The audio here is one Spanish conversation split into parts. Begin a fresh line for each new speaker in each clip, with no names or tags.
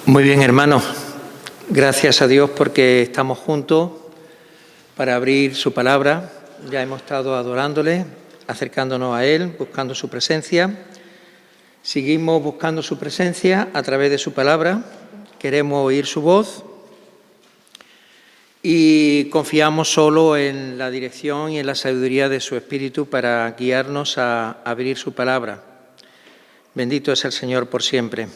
Muy bien, hermanos. Gracias a Dios porque estamos juntos para abrir su palabra. Ya hemos estado adorándole, acercándonos a Él, buscando su presencia. Seguimos buscando su presencia a través de su palabra. Queremos oír su voz y confiamos solo en la dirección y en la sabiduría de su Espíritu para guiarnos a abrir su palabra. Bendito es el Señor por siempre.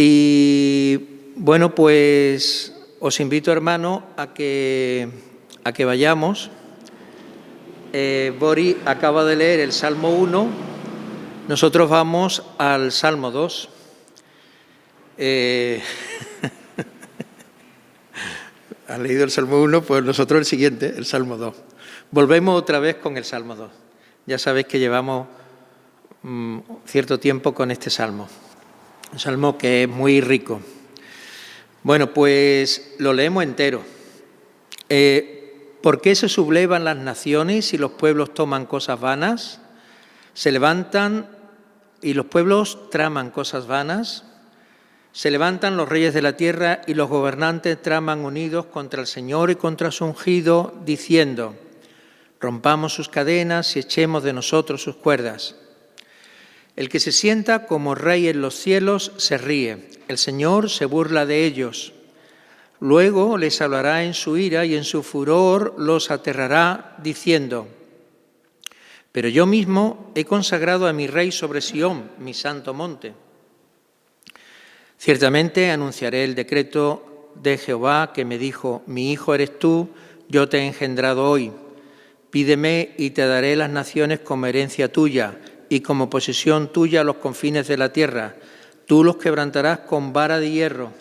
Y bueno, pues os invito, hermano, a que vayamos. Bori acaba de leer el Salmo 1, nosotros vamos al Salmo 2. ¿Ha leído el Salmo 1? Pues nosotros el siguiente, el Salmo 2. Volvemos otra vez con el Salmo 2. Ya sabéis que llevamos cierto tiempo con este Salmo. Un salmo que es muy rico. Bueno, pues lo leemos entero. ¿Por qué se sublevan las naciones y los pueblos toman cosas vanas? Se levantan y los pueblos traman cosas vanas. Se levantan los reyes de la tierra y los gobernantes traman unidos contra el Señor y contra su ungido, diciendo: rompamos sus cadenas y echemos de nosotros sus cuerdas. El que se sienta como rey en los cielos se ríe, el Señor se burla de ellos. Luego les hablará en su ira y en su furor los aterrará, diciendo: pero yo mismo he consagrado a mi rey sobre Sión, mi santo monte. Ciertamente anunciaré el decreto de Jehová que me dijo: mi hijo eres tú, yo te he engendrado hoy. Pídeme y te daré las naciones como herencia tuya, y como posesión tuya los confines de la tierra. Tú los quebrantarás con vara de hierro,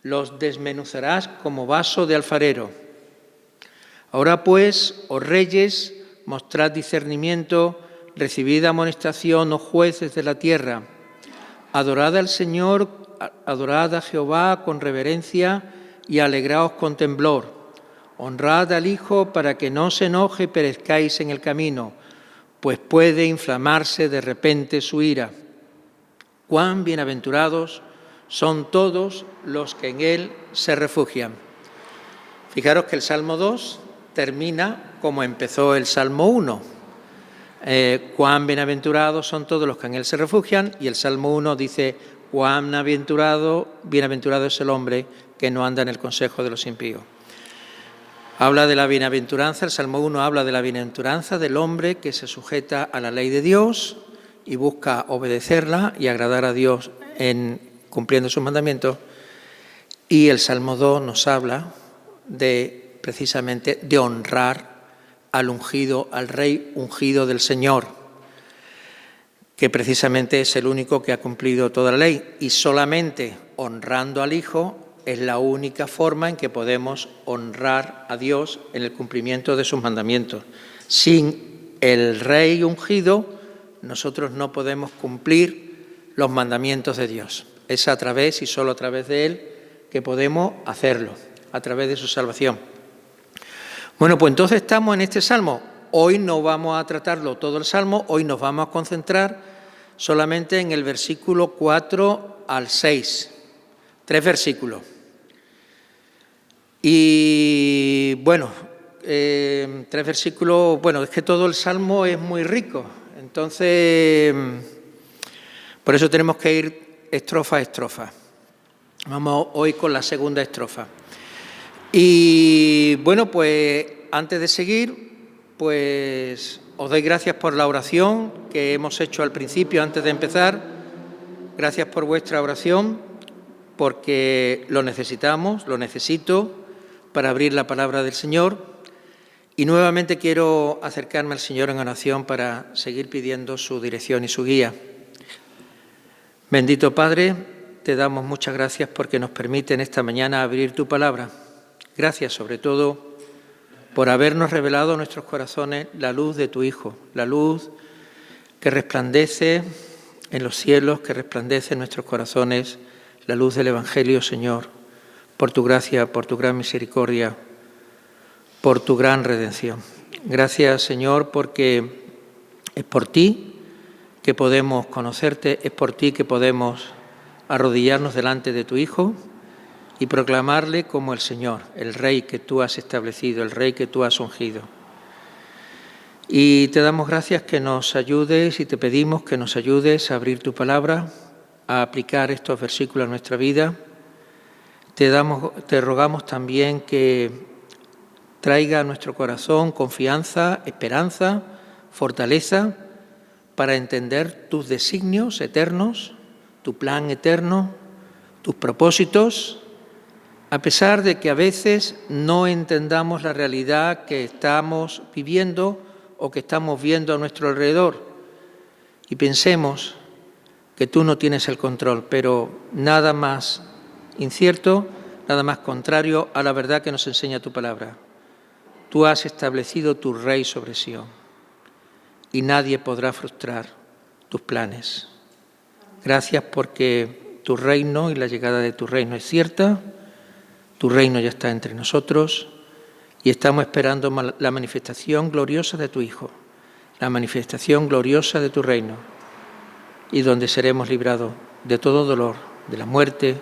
los desmenuzarás como vaso de alfarero. Ahora pues, oh reyes, mostrad discernimiento, recibid amonestación, oh jueces de la tierra. Adorad al Señor, adorad a Jehová con reverencia y alegraos con temblor. Honrad al Hijo para que no se enoje y perezcáis en el camino, pues puede inflamarse de repente su ira. Cuán bienaventurados son todos los que en Él se refugian. Fijaros que el Salmo 2 termina como empezó el Salmo 1. Cuán bienaventurados son todos los que en Él se refugian, y el Salmo 1 dice: cuán bienaventurado es el hombre que no anda en el consejo de los impíos. Habla de la bienaventuranza, el Salmo 1 habla de la bienaventuranza del hombre que se sujeta a la ley de Dios y busca obedecerla y agradar a Dios en cumpliendo sus mandamientos. Y el Salmo 2 nos habla precisamente de honrar al ungido, al rey ungido del Señor, que precisamente es el único que ha cumplido toda la ley, y solamente honrando al Hijo es la única forma en que podemos honrar a Dios en el cumplimiento de sus mandamientos. Sin el Rey ungido, nosotros no podemos cumplir los mandamientos de Dios. Es a través y solo a través de Él que podemos hacerlo, a través de su salvación. Bueno, pues entonces estamos en este Salmo. Hoy no vamos a tratarlo todo el Salmo, hoy nos vamos a concentrar solamente en el versículo 4 al 6. 3 versículos. Y bueno, 3 versículos, bueno, es que todo el Salmo es muy rico, entonces por eso tenemos que ir estrofa a estrofa. Vamos hoy con la segunda estrofa. Y bueno, pues antes de seguir, pues os doy gracias por la oración que hemos hecho al principio, antes de empezar. Gracias por vuestra oración, porque lo necesitamos, lo necesito para abrir la palabra del Señor. Y nuevamente quiero acercarme al Señor en oración para seguir pidiendo su dirección y su guía. Bendito Padre, te damos muchas gracias porque nos permite en esta mañana abrir tu palabra. Gracias sobre todo por habernos revelado a nuestros corazones la luz de tu Hijo, la luz que resplandece en los cielos, que resplandece en nuestros corazones, la luz del Evangelio, Señor, por tu gracia, por tu gran misericordia, por tu gran redención. Gracias, Señor, porque es por ti que podemos conocerte, es por ti que podemos arrodillarnos delante de tu Hijo y proclamarle como el Señor, el Rey que tú has establecido, el Rey que tú has ungido. Y te damos gracias que nos ayudes y te pedimos que nos ayudes a abrir tu palabra, a aplicar estos versículos a nuestra vida. Te rogamos también que traiga a nuestro corazón confianza, esperanza, fortaleza para entender tus designios eternos, tu plan eterno, tus propósitos, a pesar de que a veces no entendamos la realidad que estamos viviendo o que estamos viendo a nuestro alrededor y pensemos que tú no tienes el control, pero nada más incierto, nada más contrario a la verdad que nos enseña tu palabra. Tú has establecido tu Rey sobre Sión y nadie podrá frustrar tus planes. Gracias porque tu reino y la llegada de tu reino es cierta, tu reino ya está entre nosotros y estamos esperando la manifestación gloriosa de tu Hijo, la manifestación gloriosa de tu reino y donde seremos librados de todo dolor, de la muerte,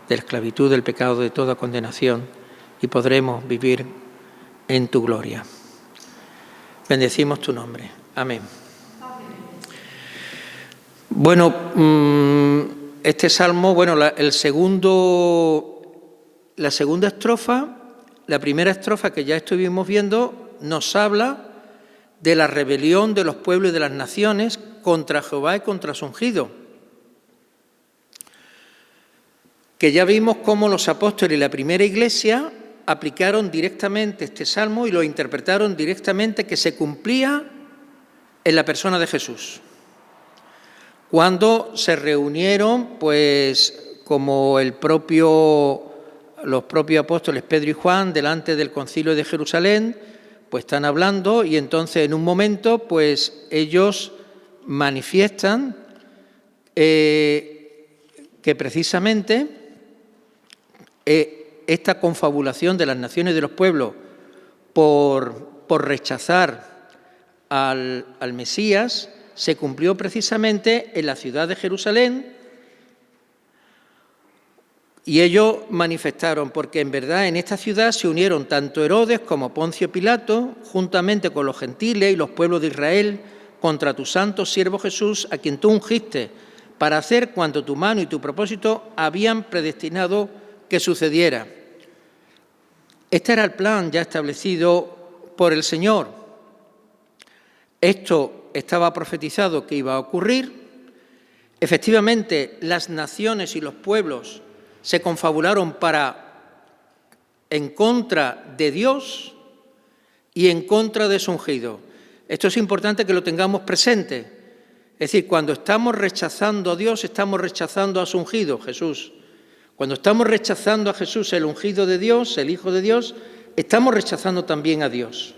de la esclavitud, del pecado, de toda condenación y podremos vivir en tu gloria. Bendecimos tu nombre. Amén. Bueno, este salmo, la segunda estrofa, la primera estrofa que ya estuvimos viendo, nos habla de la rebelión de los pueblos y de las naciones contra Jehová y contra su ungido. Que ya vimos cómo los apóstoles y la primera iglesia aplicaron directamente este salmo y lo interpretaron directamente que se cumplía en la persona de Jesús. Cuando se reunieron, pues como los propios apóstoles Pedro y Juan delante del concilio de Jerusalén, pues están hablando y entonces en un momento pues ellos manifiestan que precisamente esta confabulación de las naciones y de los pueblos por rechazar al Mesías se cumplió precisamente en la ciudad de Jerusalén y ellos manifestaron, porque en verdad en esta ciudad se unieron tanto Herodes como Poncio Pilato, juntamente con los gentiles y los pueblos de Israel, contra tu santo siervo Jesús, a quien tú ungiste, para hacer cuanto tu mano y tu propósito habían predestinado que sucediera. Este era el plan ya establecido por el Señor. Esto estaba profetizado que iba a ocurrir. Efectivamente, las naciones y los pueblos se confabularon en contra de Dios y en contra de su ungido. Esto es importante que lo tengamos presente. Es decir, cuando estamos rechazando a Dios, estamos rechazando a su ungido, Jesús. Cuando estamos rechazando a Jesús, el ungido de Dios, el Hijo de Dios, estamos rechazando también a Dios.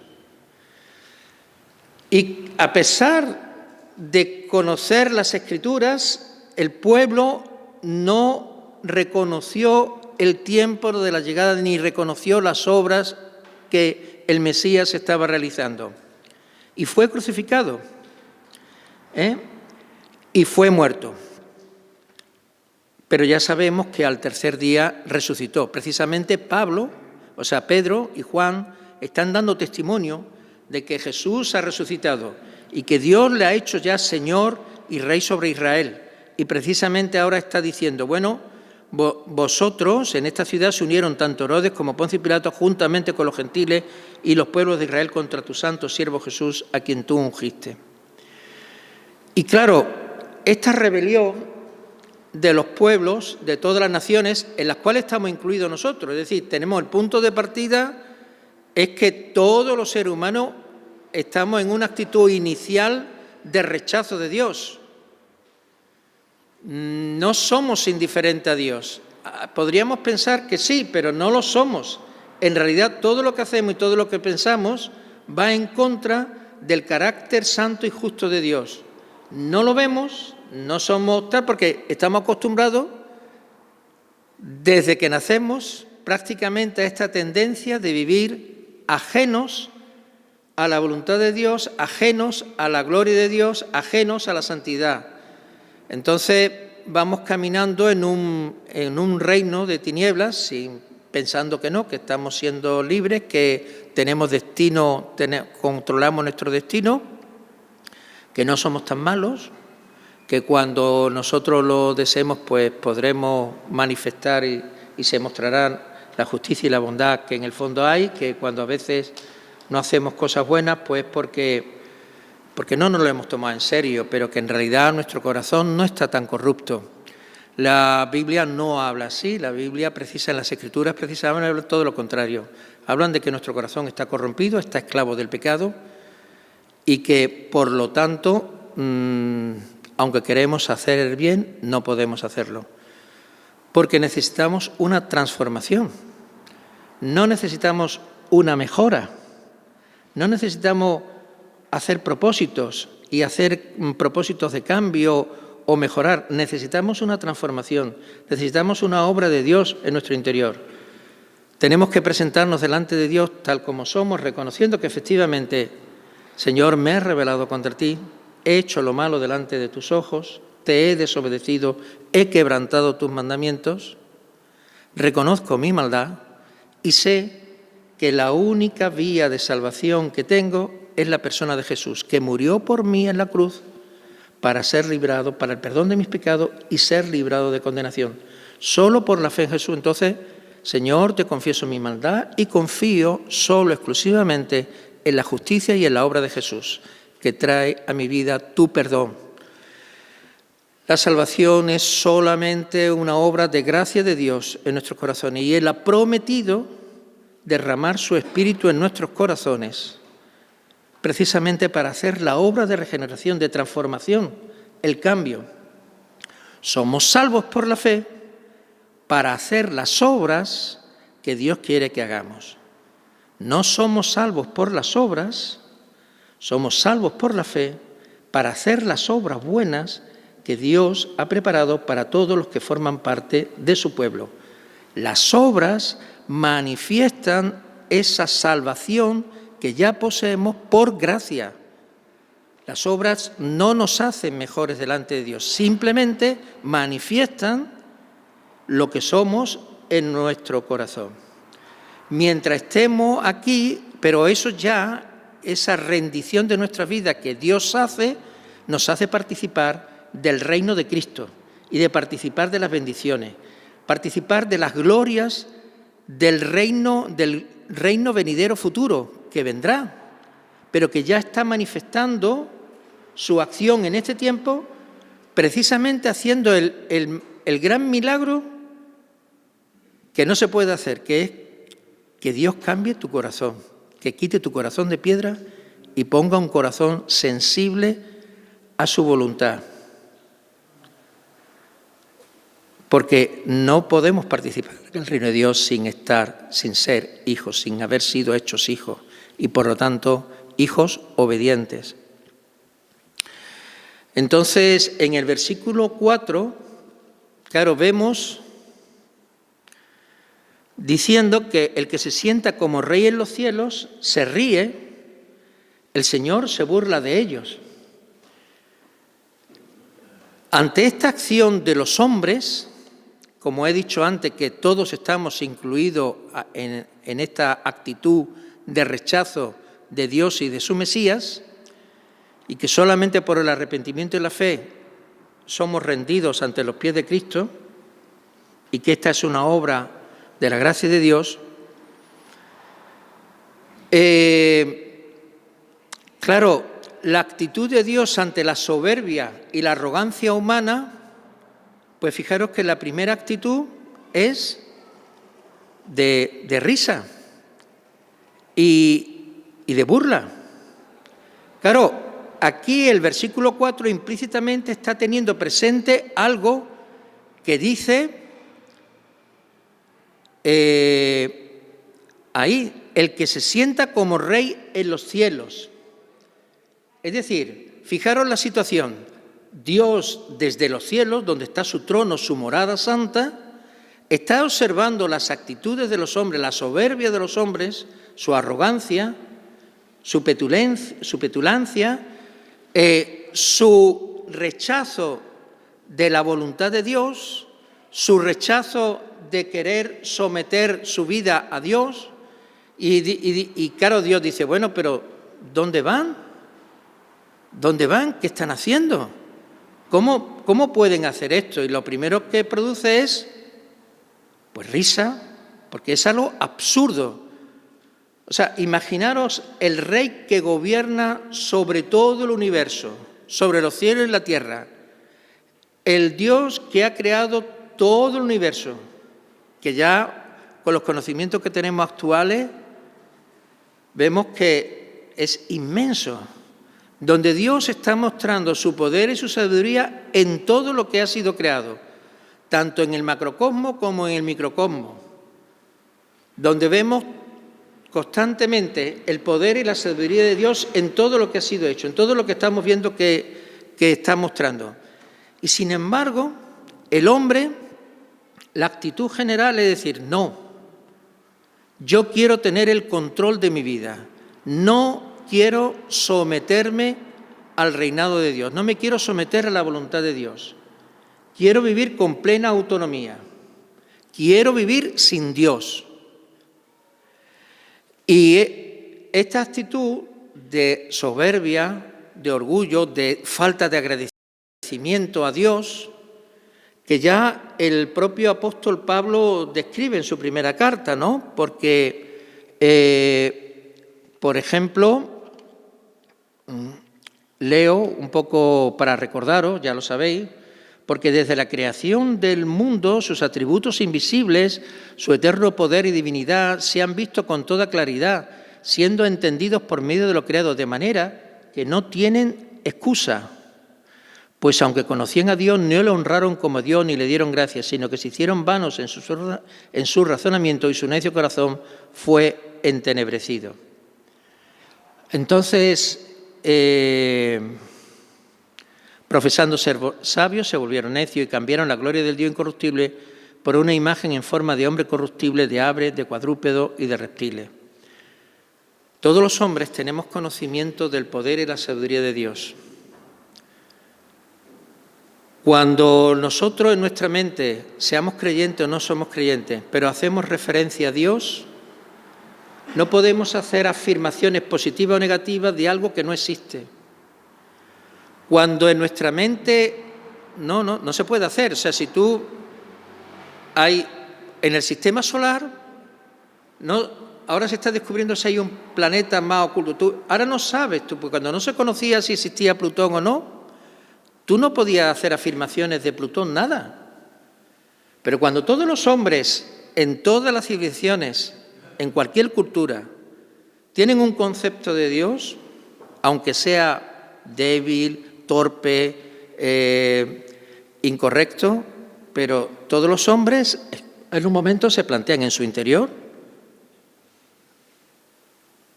Y a pesar de conocer las Escrituras, el pueblo no reconoció el tiempo de la llegada ni reconoció las obras que el Mesías estaba realizando. Y fue crucificado, y fue muerto. Pero ya sabemos que al tercer día resucitó. Precisamente Pedro y Juan están dando testimonio de que Jesús ha resucitado y que Dios le ha hecho ya Señor y Rey sobre Israel. Y precisamente ahora está diciendo, vosotros en esta ciudad se unieron tanto Herodes como Poncio y Pilato juntamente con los gentiles y los pueblos de Israel contra tu santo siervo Jesús, a quien tú ungiste. Y claro, esta rebelión de los pueblos, de todas las naciones, en las cuales estamos incluidos nosotros. Es decir, tenemos el punto de partida, es que todos los seres humanos estamos en una actitud inicial de rechazo de Dios. No somos indiferentes a Dios. Podríamos pensar que sí, pero no lo somos. En realidad, todo lo que hacemos y todo lo que pensamos va en contra del carácter santo y justo de Dios. No lo vemos, no somos tal, porque estamos acostumbrados desde que nacemos prácticamente a esta tendencia de vivir ajenos a la voluntad de Dios, ajenos a la gloria de Dios, ajenos a la santidad. Entonces, vamos caminando en un reino de tinieblas, pensando que no, que estamos siendo libres, que tenemos destino, controlamos nuestro destino, que no somos tan malos, que cuando nosotros lo deseemos pues podremos manifestar y se mostrarán la justicia y la bondad que en el fondo hay, que cuando a veces no hacemos cosas buenas pues porque no nos lo hemos tomado en serio, pero que en realidad nuestro corazón no está tan corrupto. La Biblia no habla así, la Biblia precisa en las Escrituras, precisamente habla todo lo contrario. Hablan de que nuestro corazón está corrompido, está esclavo del pecado y que, por lo tanto, aunque queremos hacer el bien, no podemos hacerlo. Porque necesitamos una transformación, no necesitamos una mejora, no necesitamos hacer propósitos y hacer propósitos de cambio o mejorar. Necesitamos una transformación, necesitamos una obra de Dios en nuestro interior. Tenemos que presentarnos delante de Dios tal como somos, reconociendo que efectivamente, Señor, me he rebelado contra ti, he hecho lo malo delante de tus ojos, te he desobedecido, he quebrantado tus mandamientos, reconozco mi maldad y sé que la única vía de salvación que tengo es la persona de Jesús, que murió por mí en la cruz para ser librado, para el perdón de mis pecados y ser librado de condenación. Solo por la fe en Jesús. Entonces, Señor, te confieso mi maldad y confío solo, exclusivamente, en la justicia y en la obra de Jesús, que trae a mi vida tu perdón. La salvación es solamente una obra de gracia de Dios en nuestros corazones y Él ha prometido derramar su Espíritu en nuestros corazones, precisamente para hacer la obra de regeneración, de transformación, el cambio. Somos salvos por la fe para hacer las obras que Dios quiere que hagamos. No somos salvos por las obras, somos salvos por la fe para hacer las obras buenas que Dios ha preparado para todos los que forman parte de su pueblo. Las obras manifiestan esa salvación que ya poseemos por gracia. Las obras no nos hacen mejores delante de Dios, simplemente manifiestan lo que somos en nuestro corazón. Mientras estemos aquí, pero eso ya, esa rendición de nuestra vida que Dios hace, nos hace participar del reino de Cristo y de participar de las bendiciones, participar de las glorias del reino venidero futuro que vendrá, pero que ya está manifestando su acción en este tiempo, precisamente haciendo el gran milagro que no se puede hacer, que es que Dios cambie tu corazón, que quite tu corazón de piedra y ponga un corazón sensible a su voluntad. Porque no podemos participar en el reino de Dios sin ser hijos, sin haber sido hechos hijos y por lo tanto hijos obedientes. Entonces, en el versículo 4, claro, vemos diciendo que el que se sienta como rey en los cielos se ríe, el Señor se burla de ellos. Ante esta acción de los hombres, como he dicho antes, que todos estamos incluidos en esta actitud de rechazo de Dios y de su Mesías, y que solamente por el arrepentimiento y la fe somos rendidos ante los pies de Cristo, y que esta es una obra de la gracia de Dios, claro, la actitud de Dios ante la soberbia y la arrogancia humana, pues fijaros que la primera actitud es de risa y de burla. Claro, aquí el versículo 4 implícitamente está teniendo presente algo que dice ahí, el que se sienta como rey en los cielos. Es decir, fijaros la situación. Dios desde los cielos, donde está su trono, su morada santa, está observando las actitudes de los hombres, la soberbia de los hombres, su arrogancia, su petulancia, su rechazo de la voluntad de Dios, su rechazo de querer someter su vida a Dios, y claro, Dios dice, bueno, pero ¿dónde van? ¿Dónde van? ¿Qué están haciendo? ¿Cómo pueden hacer esto? Y lo primero que produce es, pues, risa, porque es algo absurdo. O sea, imaginaros el rey que gobierna sobre todo el universo, sobre los cielos y la tierra, el Dios que ha creado todo el universo, que ya con los conocimientos que tenemos actuales vemos que es inmenso, donde Dios está mostrando su poder y su sabiduría en todo lo que ha sido creado, tanto en el macrocosmo como en el microcosmo, donde vemos constantemente el poder y la sabiduría de Dios en todo lo que ha sido hecho, en todo lo que estamos viendo que está mostrando. Y sin embargo, el hombre, la actitud general es decir, no, yo quiero tener el control de mi vida, no quiero someterme al reinado de Dios, no me quiero someter a la voluntad de Dios, quiero vivir con plena autonomía, quiero vivir sin Dios. Y esta actitud de soberbia, de orgullo, de falta de agradecimiento a Dios, que ya el propio apóstol Pablo describe en su primera carta, ¿no? Porque, por ejemplo, leo un poco para recordaros, ya lo sabéis, porque desde la creación del mundo sus atributos invisibles, su eterno poder y divinidad se han visto con toda claridad, siendo entendidos por medio de lo creado, de manera que no tienen excusa. Pues aunque conocían a Dios, no le honraron como Dios ni le dieron gracias, sino que se hicieron vanos en su razonamiento y su necio corazón fue entenebrecido. Entonces, profesando ser sabios, se volvieron necios y cambiaron la gloria del Dios incorruptible por una imagen en forma de hombre corruptible, de aves, de cuadrúpedos y de reptiles. Todos los hombres tenemos conocimiento del poder y la sabiduría de Dios. Cuando nosotros en nuestra mente, seamos creyentes o no somos creyentes, pero hacemos referencia a Dios, no podemos hacer afirmaciones positivas o negativas de algo que no existe. Cuando en nuestra mente no se puede hacer. O sea, si tú hay en el sistema solar, ahora se está descubriendo si hay un planeta más oculto. Ahora no sabes tú, porque cuando no se conocía si existía Plutón o no, tú no podías hacer afirmaciones de Plutón, nada. Pero cuando todos los hombres, en todas las civilizaciones, en cualquier cultura, tienen un concepto de Dios, aunque sea débil, torpe, incorrecto, pero todos los hombres en un momento se plantean en su interior,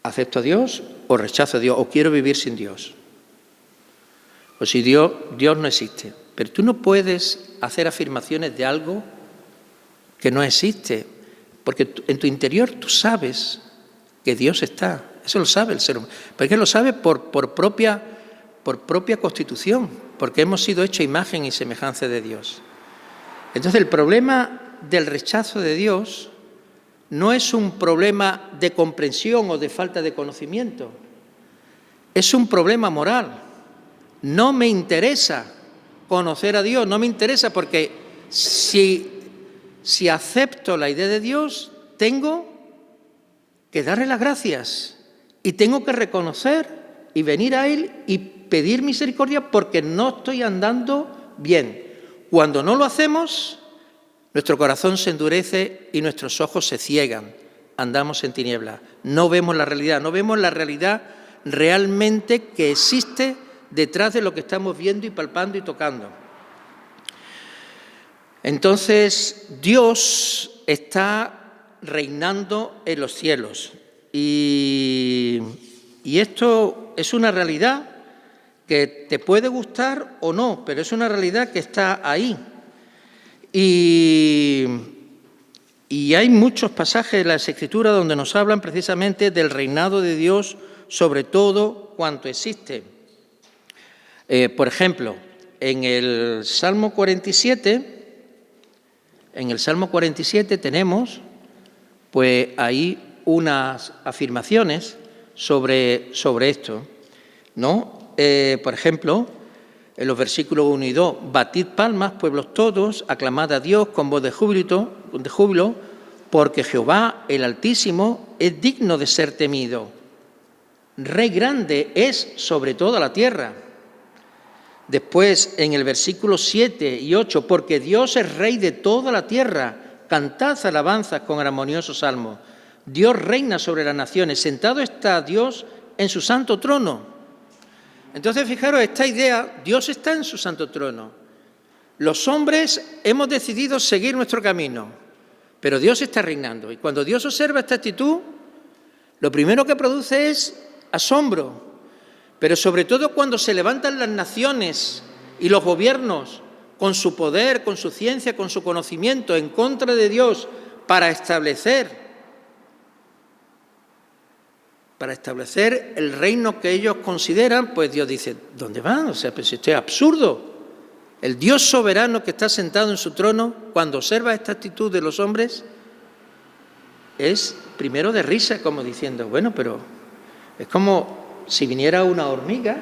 ¿acepto a Dios o rechazo a Dios o quiero vivir sin Dios? O si Dios no existe. Pero tú no puedes hacer afirmaciones de algo que no existe, porque en tu interior tú sabes que Dios está. Eso lo sabe el ser humano. Pero es que lo sabe por propia constitución, porque hemos sido hechos imagen y semejanza de Dios. Entonces el problema del rechazo de Dios no es un problema de comprensión o de falta de conocimiento, es un problema moral. No me interesa conocer a Dios, no me interesa porque si acepto la idea de Dios, tengo que darle las gracias y tengo que reconocer y venir a Él y pedir misericordia porque no estoy andando bien. Cuando no lo hacemos, nuestro corazón se endurece y nuestros ojos se ciegan. Andamos en tinieblas. No vemos la realidad realmente que existe detrás de lo que estamos viendo y palpando y tocando. Entonces, Dios está reinando en los cielos y esto es una realidad que te puede gustar o no, pero es una realidad que está ahí. Y hay muchos pasajes de las Escrituras donde nos hablan precisamente del reinado de Dios sobre todo cuanto existe. Por ejemplo, en el Salmo 47 tenemos, pues ahí unas afirmaciones sobre esto, ¿no? Por ejemplo, en los versículos 1 y 2, batid palmas, pueblos todos, aclamad a Dios con voz de júbilo, porque Jehová, el Altísimo, es digno de ser temido. Rey grande es sobre toda la tierra. Después, en el versículo 7 y 8, porque Dios es Rey de toda la tierra, cantad alabanzas con armoniosos salmos. Dios reina sobre las naciones, sentado está Dios en su santo trono. Entonces, fijaros, esta idea, Dios está en su santo trono. Los hombres hemos decidido seguir nuestro camino, pero Dios está reinando. Y cuando Dios observa esta actitud, lo primero que produce es asombro. Pero sobre todo cuando se levantan las naciones y los gobiernos con su poder, con su ciencia, con su conocimiento en contra de Dios para establecer el reino que ellos consideran, pues Dios dice, ¿dónde van? O sea, pues esto es absurdo. El Dios soberano que está sentado en su trono, cuando observa esta actitud de los hombres, es primero de risa, como diciendo, bueno, pero es como si viniera una hormiga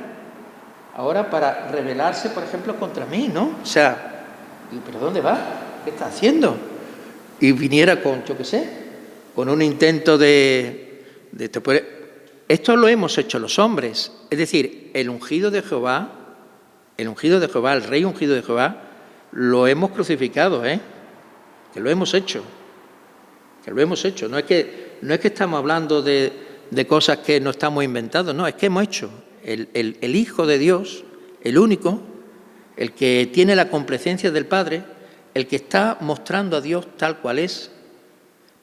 ahora para rebelarse, por ejemplo, contra mí, ¿no? O sea, ¿pero dónde va? ¿Qué está haciendo? Y viniera con, yo qué sé, con un intento Esto lo hemos hecho los hombres. Es decir, el ungido de Jehová, el rey ungido de Jehová, lo hemos crucificado, que lo hemos hecho. No es que estamos hablando de cosas que no estamos inventando, no, es que hemos hecho. El Hijo de Dios, el único, el que tiene la complacencia del Padre, el que está mostrando a Dios tal cual es,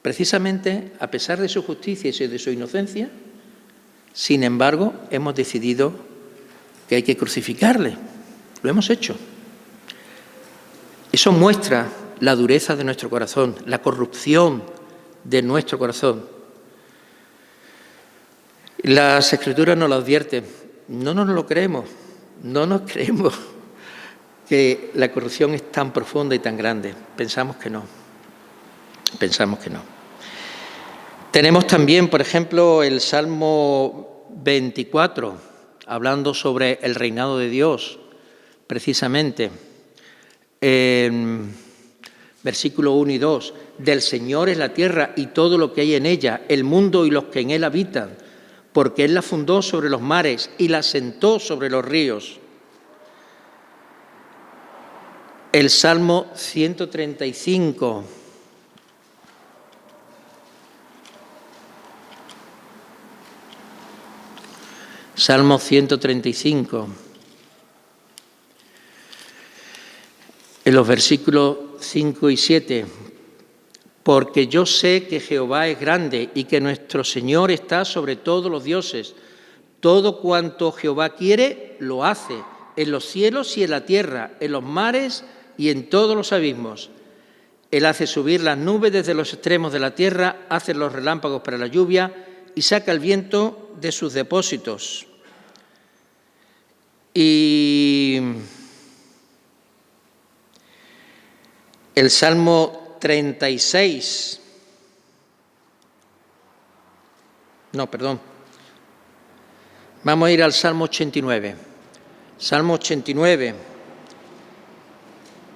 precisamente a pesar de su justicia y de su inocencia, sin embargo, hemos decidido que hay que crucificarle. Lo hemos hecho. Eso muestra la dureza de nuestro corazón, la corrupción de nuestro corazón. Las Escrituras nos lo advierten. No nos lo creemos. No nos creemos que la corrupción es tan profunda y tan grande. Pensamos que no. Tenemos también, por ejemplo, el Salmo 24, hablando sobre el reinado de Dios, precisamente. Versículo 1 y 2, del Señor es la tierra y todo lo que hay en ella, el mundo y los que en él habitan, porque Él la fundó sobre los mares y la asentó sobre los ríos. El Salmo 135. Salmo 135. En los versículos 5 y 7. Porque yo sé que Jehová es grande y que nuestro Señor está sobre todos los dioses. Todo cuanto Jehová quiere, lo hace, en los cielos y en la tierra, en los mares y en todos los abismos. Él hace subir las nubes desde los extremos de la tierra, hace los relámpagos para la lluvia y saca el viento de sus depósitos. Y el Salmo 36. No, perdón. Vamos a ir al Salmo 89. Salmo 89,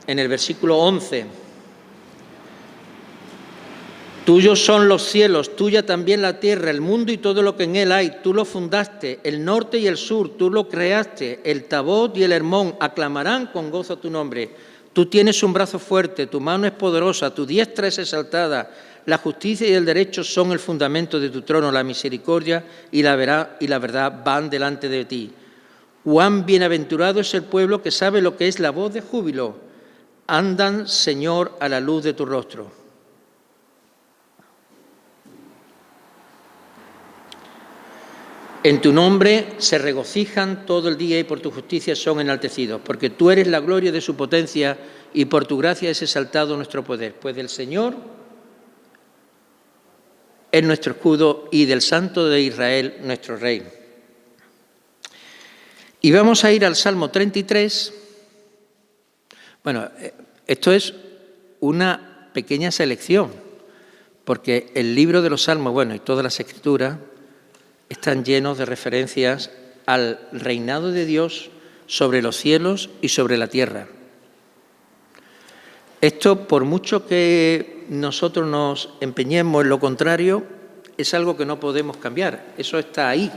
en el versículo 11. Tuyos son los cielos, tuya también la tierra, el mundo y todo lo que en él hay. Tú lo fundaste, el norte y el sur, tú lo creaste. El Tabot y el Hermón aclamarán con gozo tu nombre. Tú tienes un brazo fuerte, tu mano es poderosa, tu diestra es exaltada. La justicia y el derecho son el fundamento de tu trono, la misericordia y la verdad van delante de ti. Cuán bienaventurado es el pueblo que sabe lo que es la voz de júbilo. Andan, Señor, a la luz de tu rostro. En tu nombre se regocijan todo el día y por tu justicia son enaltecidos, porque tú eres la gloria de su potencia y por tu gracia es exaltado nuestro poder. Pues del Señor es nuestro escudo y del Santo de Israel nuestro Rey. Y vamos a ir al Salmo 33, Bueno, esto es una pequeña selección, porque el libro de los Salmos, bueno, y todas las Escrituras están llenos de referencias al reinado de Dios sobre los cielos y sobre la tierra. Esto, por mucho que nosotros nos empeñemos en lo contrario, es algo que no podemos cambiar. Eso está ahí.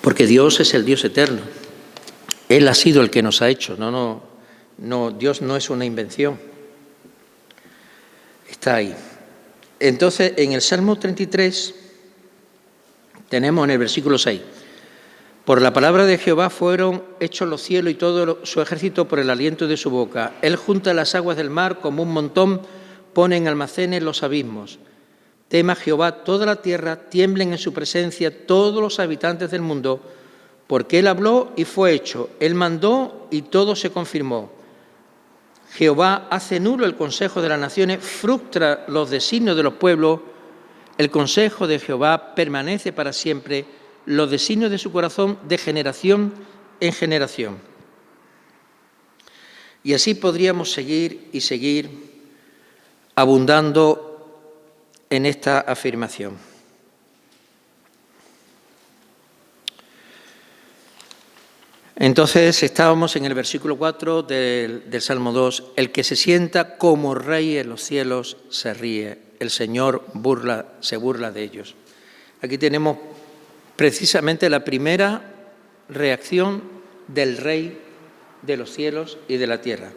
Porque Dios es el Dios eterno. Él ha sido el que nos ha hecho. No, Dios no es una invención. Está ahí. Entonces, en el Salmo 33 tenemos en el versículo 6: por la palabra de Jehová fueron hechos los cielos y todo su ejército por el aliento de su boca. Él junta las aguas del mar como un montón, pone en almacenes los abismos. Tema Jehová toda la tierra, tiemblen en su presencia todos los habitantes del mundo, porque Él habló y fue hecho. Él mandó y todo se confirmó. Jehová hace nulo el consejo de las naciones, frustra los designios de los pueblos. El consejo de Jehová permanece para siempre, los designios de su corazón de generación en generación. Y así podríamos seguir y seguir abundando en esta afirmación. Entonces estábamos en el versículo 4 del Salmo 2. El que se sienta como rey en los cielos se ríe, el Señor se burla de ellos. Aquí tenemos precisamente la primera reacción del rey de los cielos y de la tierra,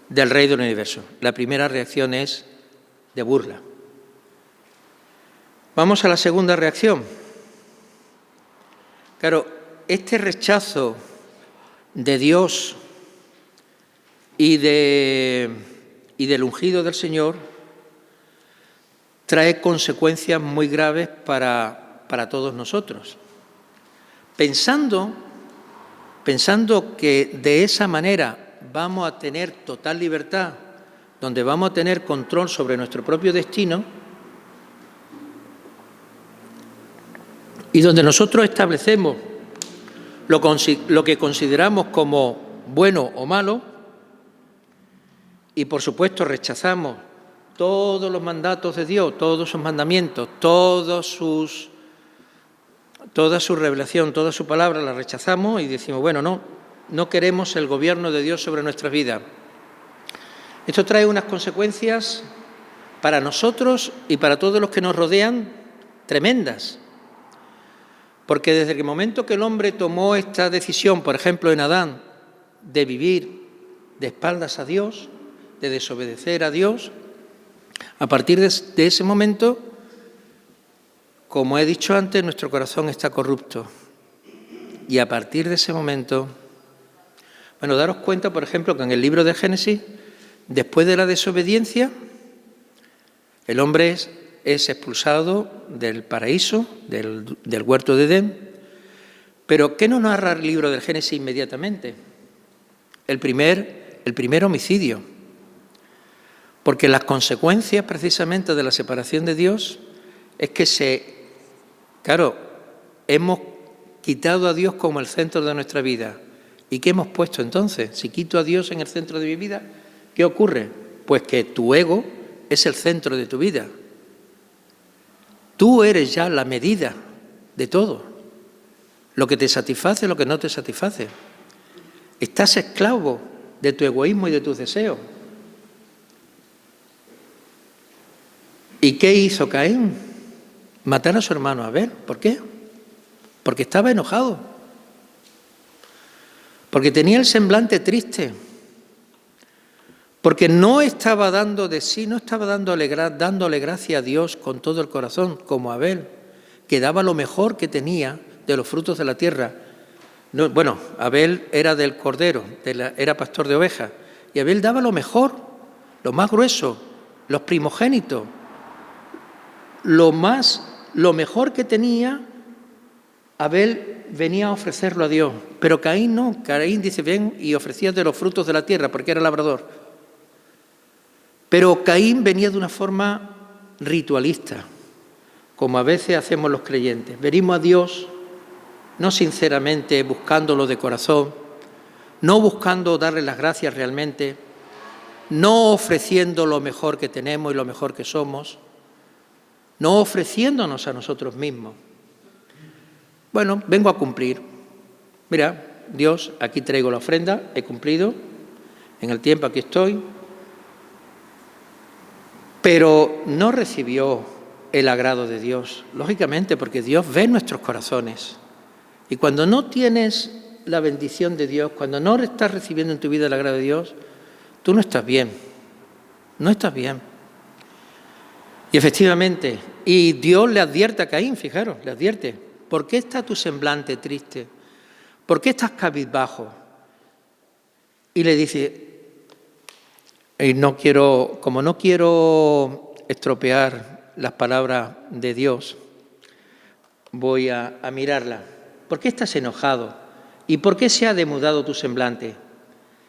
del rey del universo. La primera reacción es de burla. Vamos a la segunda reacción. Claro, este rechazo de Dios y del ungido del Señor trae consecuencias muy graves para todos nosotros. Pensando que de esa manera vamos a tener total libertad, donde vamos a tener control sobre nuestro propio destino, y donde nosotros establecemos lo que consideramos como bueno o malo, y por supuesto rechazamos todos los mandatos de Dios, todos sus mandamientos, toda su revelación, toda su palabra la rechazamos y decimos, bueno, no queremos el gobierno de Dios sobre nuestras vidas. Esto trae unas consecuencias para nosotros y para todos los que nos rodean tremendas. Porque desde el momento que el hombre tomó esta decisión, por ejemplo en Adán, de vivir de espaldas a Dios, de desobedecer a Dios, a partir de ese momento, como he dicho antes, nuestro corazón está corrupto. Y a partir de ese momento, bueno, daros cuenta, por ejemplo, que en el libro de Génesis, después de la desobediencia, el hombre es expulsado del paraíso, del huerto de Edén. Pero ¿qué nos narra el libro del Génesis inmediatamente? El primer homicidio. Porque las consecuencias precisamente de la separación de Dios es que hemos quitado a Dios como el centro de nuestra vida. ¿Y qué hemos puesto entonces? Si quito a Dios en el centro de mi vida, ¿qué ocurre? Pues que tu ego es el centro de tu vida. Tú eres ya la medida de todo. Lo que te satisface, lo que no te satisface. Estás esclavo de tu egoísmo y de tus deseos. ¿Y qué hizo Caín? Matar a su hermano Abel. ¿Por qué? Porque estaba enojado. Porque tenía el semblante triste. Porque no estaba dando de sí, no estaba dándole gracia a Dios con todo el corazón, como Abel, que daba lo mejor que tenía de los frutos de la tierra. Abel era del cordero, era pastor de ovejas, y Abel daba lo mejor, lo más grueso, los primogénitos, lo mejor que tenía. Abel venía a ofrecerlo a Dios, pero Caín no. Caín dice, ven y ofrecía de los frutos de la tierra, porque era labrador. Pero Caín venía de una forma ritualista, como a veces hacemos los creyentes. Venimos a Dios no sinceramente buscándolo de corazón, no buscando darle las gracias realmente, no ofreciendo lo mejor que tenemos y lo mejor que somos, no ofreciéndonos a nosotros mismos. Bueno, vengo a cumplir. Mira, Dios, aquí traigo la ofrenda, he cumplido, en el tiempo aquí estoy, pero no recibió el agrado de Dios, lógicamente, porque Dios ve nuestros corazones. Y cuando no tienes la bendición de Dios, cuando no estás recibiendo en tu vida el agrado de Dios, tú no estás bien, no estás bien. Y efectivamente, y Dios le advierte a Caín, fijaros, le advierte, ¿por qué está tu semblante triste? ¿Por qué estás cabizbajo? Y le dice, como no quiero estropear las palabras de Dios, voy a mirarla. ¿Por qué estás enojado? ¿Y por qué se ha demudado tu semblante?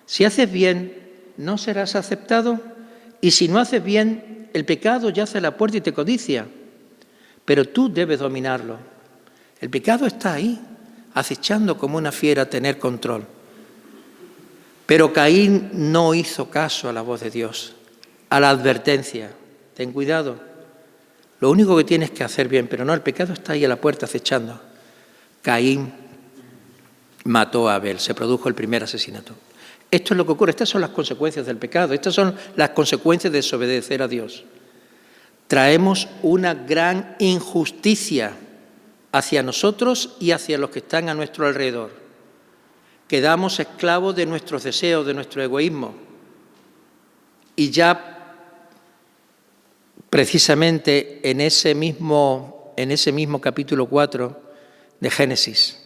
Si haces bien, ¿no serás aceptado? Y si no haces bien, el pecado yace a la puerta y te codicia. Pero tú debes dominarlo. El pecado está ahí, acechando como una fiera a tener control. Pero Caín no hizo caso a la voz de Dios, a la advertencia. Ten cuidado. Lo único que tienes que hacer bien, pero no, el pecado está ahí a la puerta acechando. Caín mató a Abel, se produjo el primer asesinato. Esto es lo que ocurre, estas son las consecuencias del pecado, estas son las consecuencias de desobedecer a Dios. Traemos una gran injusticia hacia nosotros y hacia los que están a nuestro alrededor. Quedamos esclavos de nuestros deseos, de nuestro egoísmo. Y ya precisamente en ese mismo capítulo 4 de Génesis,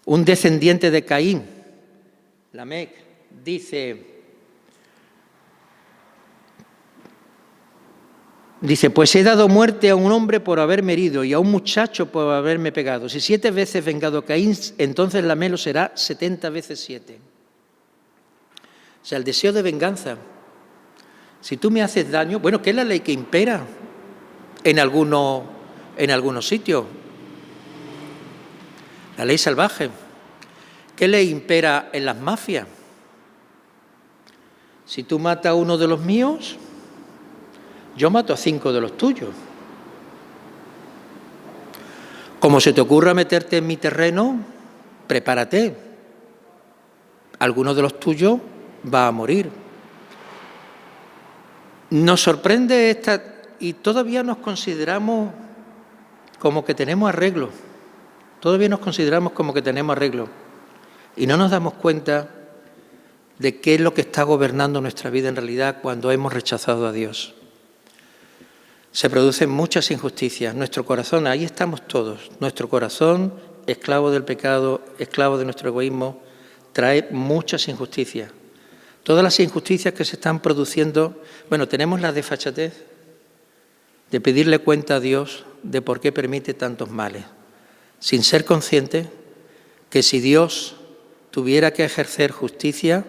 un descendiente de Caín, Lamec, dice, pues he dado muerte a un hombre por haberme herido y a un muchacho por haberme pegado. Si 7 veces vengado a Caín, entonces Lamec lo será 70 veces 7. O sea, el deseo de venganza. Si tú me haces daño, bueno, ¿qué es la ley que impera en algunos sitios? La ley salvaje. ¿Qué ley impera en las mafias? Si tú matas a uno de los míos, yo mato a 5 de los tuyos. Como se te ocurra meterte en mi terreno, prepárate. Alguno de los tuyos va a morir. Nos sorprende y todavía nos consideramos como que tenemos arreglo. Todavía nos consideramos como que tenemos arreglo. Y no nos damos cuenta de qué es lo que está gobernando nuestra vida en realidad cuando hemos rechazado a Dios. Se producen muchas injusticias. Nuestro corazón, ahí estamos todos. Nuestro corazón, esclavo del pecado, esclavo de nuestro egoísmo, trae muchas injusticias. Todas las injusticias que se están produciendo, bueno, tenemos la desfachatez de pedirle cuenta a Dios de por qué permite tantos males, sin ser consciente que si Dios tuviera que ejercer justicia,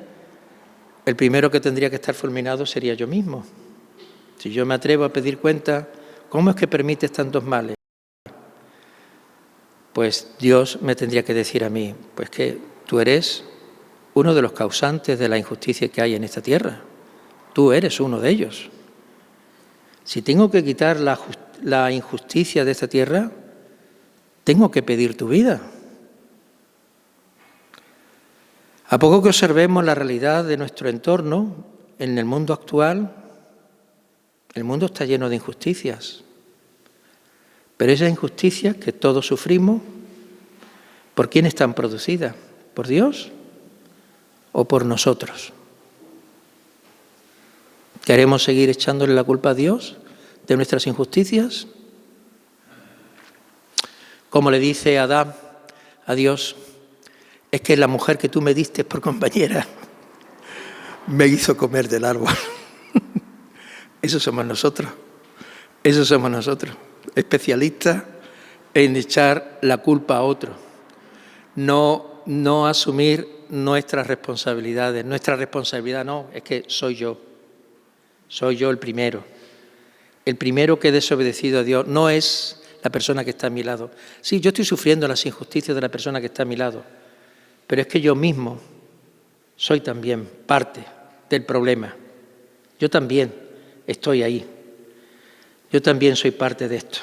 el primero que tendría que estar fulminado sería yo mismo. Si yo me atrevo a pedir cuenta, ¿cómo es que permites tantos males? Pues Dios me tendría que decir a mí, pues que tú eres uno de los causantes de la injusticia que hay en esta tierra. Tú eres uno de ellos. Si tengo que quitar la injusticia de esta tierra, tengo que pedir tu vida. A poco que observemos la realidad de nuestro entorno, en el mundo actual, el mundo está lleno de injusticias. Pero esas injusticias que todos sufrimos, ¿por quién están producidas? ¿Por Dios o por nosotros? ¿Queremos seguir echándole la culpa a Dios de nuestras injusticias? Como le dice Adán a Dios, es que la mujer que tú me diste por compañera me hizo comer del árbol. Eso somos nosotros, especialistas en echar la culpa a otro, no asumir nuestras responsabilidades. Nuestra responsabilidad no, es que soy yo el primero que he desobedecido a Dios. No es la persona que está a mi lado. Sí, yo estoy sufriendo las injusticias de la persona que está a mi lado, pero es que yo mismo soy también parte del problema. Yo también estoy ahí. Yo también soy parte de esto.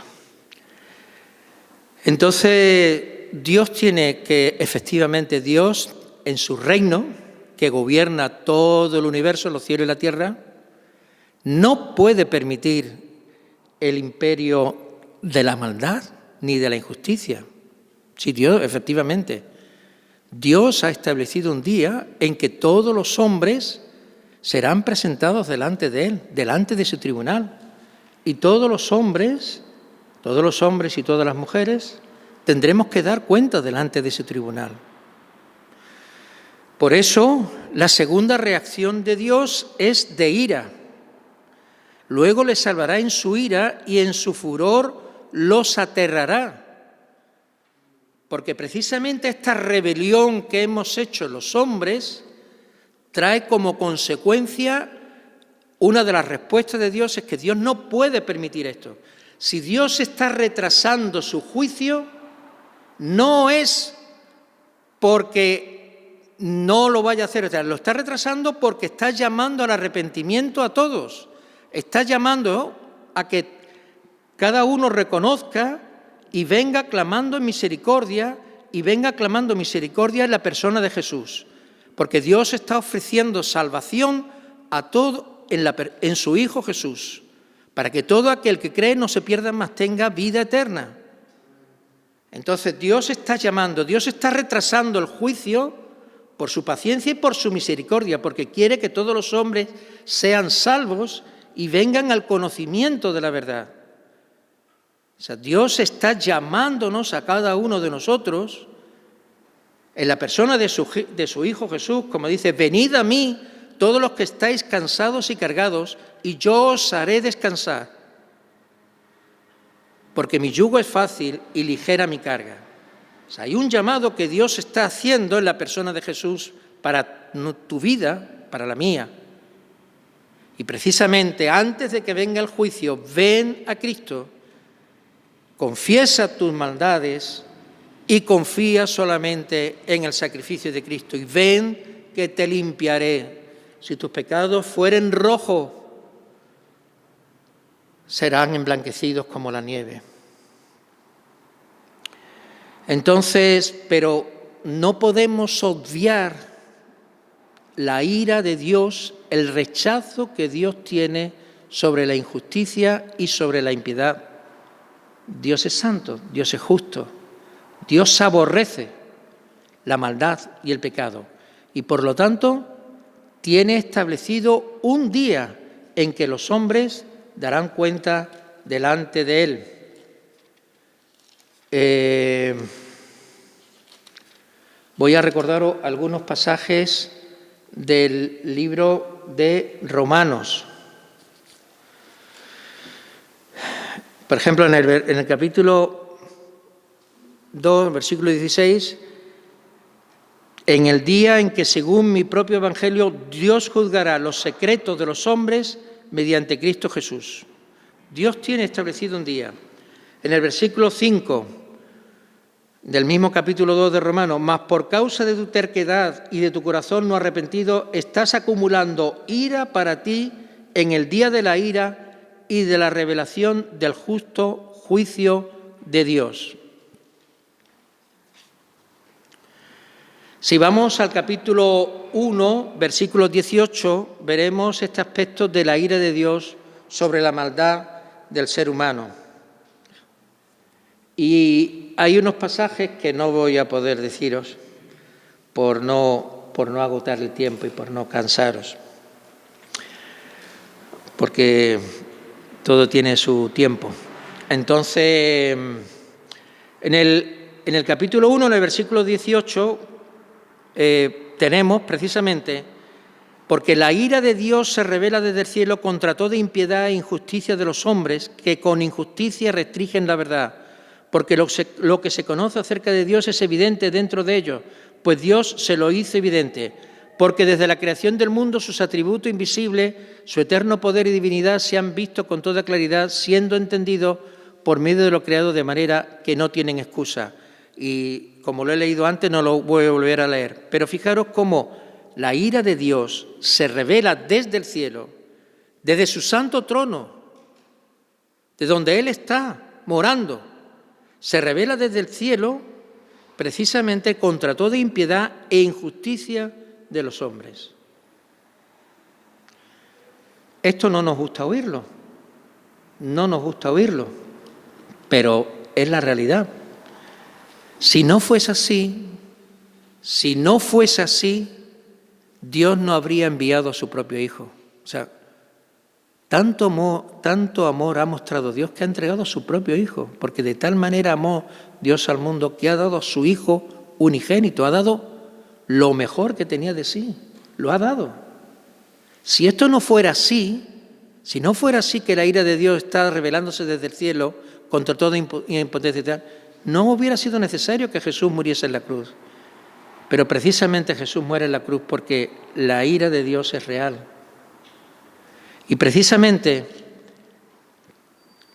Entonces, Dios tiene que, efectivamente, Dios en su reino, que gobierna todo el universo, los cielos y la tierra, no puede permitir el imperio de la maldad ni de la injusticia. Sí, Dios, efectivamente, Dios ha establecido un día en que todos los hombres serán presentados delante de Él, delante de su tribunal. Y todos los hombres y todas las mujeres tendremos que dar cuenta delante de ese tribunal. Por eso, la segunda reacción de Dios es de ira. Luego les salvará en su ira y en su furor los aterrará. Porque precisamente esta rebelión que hemos hecho los hombres trae como consecuencia, una de las respuestas de Dios es que Dios no puede permitir esto. Si Dios está retrasando su juicio, no es porque no lo vaya a hacer, o sea, lo está retrasando porque está llamando al arrepentimiento a todos. Está llamando a que cada uno reconozca y venga clamando en misericordia, en la persona de Jesús. Porque Dios está ofreciendo salvación a todo en su Hijo Jesús, para que todo aquel que cree no se pierda, mas tenga vida eterna. Entonces Dios está llamando, Dios está retrasando el juicio por su paciencia y por su misericordia, porque quiere que todos los hombres sean salvos y vengan al conocimiento de la verdad. O sea, Dios está llamándonos a cada uno de nosotros, en la persona de su Hijo Jesús, como dice, venid a mí todos los que estáis cansados y cargados, y yo os haré descansar, porque mi yugo es fácil y ligera mi carga. O sea, hay un llamado que Dios está haciendo en la persona de Jesús para tu vida, para la mía. Y precisamente antes de que venga el juicio, ven a Cristo, confiesa tus maldades y confía solamente en el sacrificio de Cristo. Y ven que te limpiaré. Si tus pecados fueren rojos, serán emblanquecidos como la nieve. Entonces, pero no podemos obviar la ira de Dios, el rechazo que Dios tiene sobre la injusticia y sobre la impiedad. Dios es santo, Dios es justo, Dios aborrece la maldad y el pecado y por lo tanto tiene establecido un día en que los hombres darán cuenta delante de Él. Voy a recordaros algunos pasajes del libro de Romanos. Por ejemplo, en el capítulo 2, versículo 16, en el día en que, según mi propio evangelio, Dios juzgará los secretos de los hombres mediante Cristo Jesús. Dios tiene establecido un día. En el versículo 5 del mismo capítulo 2 de Romanos, mas por causa de tu terquedad y de tu corazón no arrepentido, estás acumulando ira para ti en el día de la ira y de la revelación del justo juicio de Dios. Si vamos al capítulo 1, versículo 18, veremos este aspecto de la ira de Dios sobre la maldad del ser humano. Y hay unos pasajes que no voy a poder deciros por no agotar el tiempo y por no cansaros, porque todo tiene su tiempo. Entonces, en el capítulo 1, en el versículo 18, tenemos precisamente, porque la ira de Dios se revela desde el cielo contra toda impiedad e injusticia de los hombres que con injusticia restringen la verdad. Porque lo que se conoce acerca de Dios es evidente dentro de ellos, pues Dios se lo hizo evidente. Porque desde la creación del mundo sus atributos invisibles, su eterno poder y divinidad se han visto con toda claridad, siendo entendidos por medio de lo creado, de manera que no tienen excusa. Y como lo he leído antes, no lo voy a volver a leer. Pero fijaros cómo la ira de Dios se revela desde el cielo, desde su santo trono, de donde Él está morando. Se revela desde el cielo precisamente contra toda impiedad e injusticia de los hombres. Esto no nos gusta oírlo, no nos gusta oírlo, pero es la realidad. Si no fuese así, Dios no habría enviado a su propio Hijo. O sea, tanto amor ha mostrado Dios que ha entregado a su propio Hijo, porque de tal manera amó Dios al mundo que ha dado a su Hijo unigénito, ha dado lo mejor que tenía de sí, lo ha dado. Si esto no fuera así, si no fuera así que la ira de Dios está revelándose desde el cielo contra toda impotencia y tal, no hubiera sido necesario que Jesús muriese en la cruz. Pero precisamente Jesús muere en la cruz porque la ira de Dios es real. Y precisamente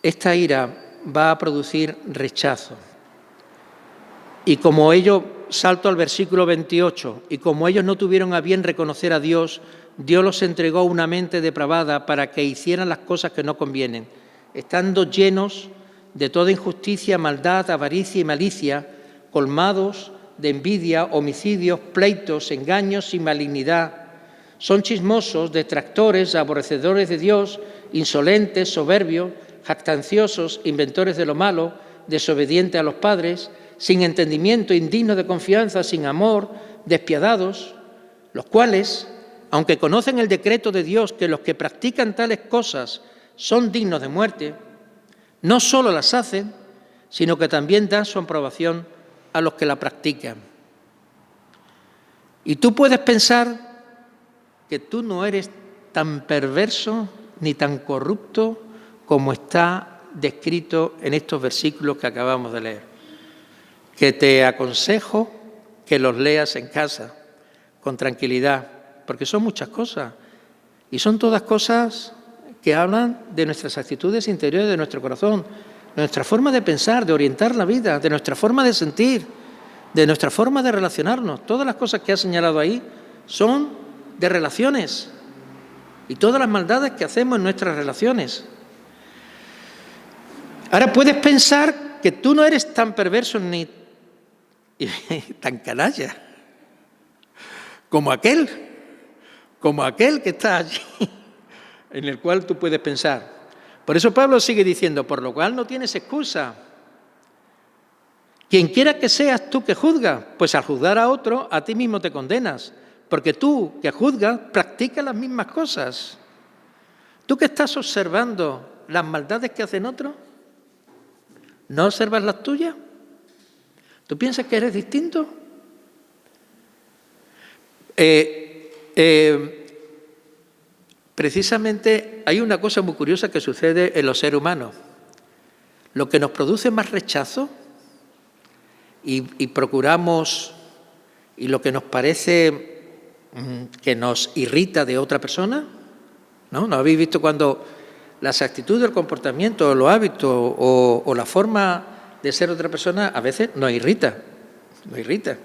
esta ira va a producir rechazo. Y como ellos, salto al versículo 28, y como ellos no tuvieron a bien reconocer a Dios, Dios los entregó una mente depravada para que hicieran las cosas que no convienen, estando llenos de toda injusticia, maldad, avaricia y malicia, colmados de envidia, homicidios, pleitos, engaños y malignidad. Son chismosos, detractores, aborrecedores de Dios, insolentes, soberbios, jactanciosos, inventores de lo malo, desobedientes a los padres, sin entendimiento, indignos de confianza, sin amor, despiadados, los cuales, aunque conocen el decreto de Dios que los que practican tales cosas son dignos de muerte, no solo las hacen, sino que también dan su aprobación a los que la practican. Y tú puedes pensar que tú no eres tan perverso ni tan corrupto como está descrito en estos versículos que acabamos de leer, que te aconsejo que los leas en casa con tranquilidad, porque son muchas cosas y son todas cosas que hablan de nuestras actitudes interiores, de nuestro corazón, de nuestra forma de pensar, de orientar la vida, de nuestra forma de sentir, de nuestra forma de relacionarnos. Todas las cosas que ha señalado ahí son de relaciones y todas las maldades que hacemos en nuestras relaciones. Ahora puedes pensar que tú no eres tan perverso ni tan canalla como aquel que está allí, en el cual tú puedes pensar. Por eso Pablo sigue diciendo, por lo cual no tienes excusa. Quien quiera que seas tú que juzgas, pues al juzgar a otro, a ti mismo te condenas, porque tú que juzgas practicas las mismas cosas. ¿Tú que estás observando las maldades que hacen otros? ¿No observas las tuyas? ¿Tú piensas que eres distinto? Precisamente hay una cosa muy curiosa que sucede en los seres humanos. Lo que nos produce más rechazo y procuramos, y lo que nos parece que nos irrita de otra persona, ¿no? ¿No habéis visto cuando las actitudes, el comportamiento, los hábitos o la forma de ser otra persona a veces nos irrita? Nos irrita.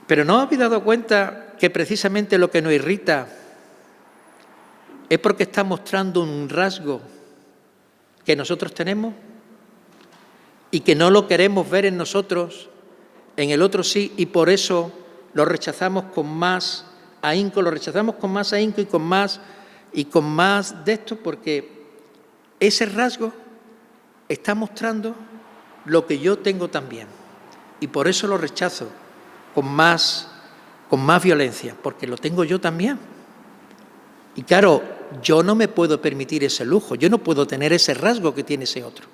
Pero ¿no habéis dado cuenta que precisamente lo que nos irrita es porque está mostrando un rasgo que nosotros tenemos y que no lo queremos ver en nosotros, en el otro sí, y por eso lo rechazamos con más ahínco, y con más de esto, porque ese rasgo está mostrando lo que yo tengo también, y por eso lo rechazo con más violencia, porque lo tengo yo también. Y claro, yo no me puedo permitir ese lujo, yo no puedo tener ese rasgo que tiene ese otro.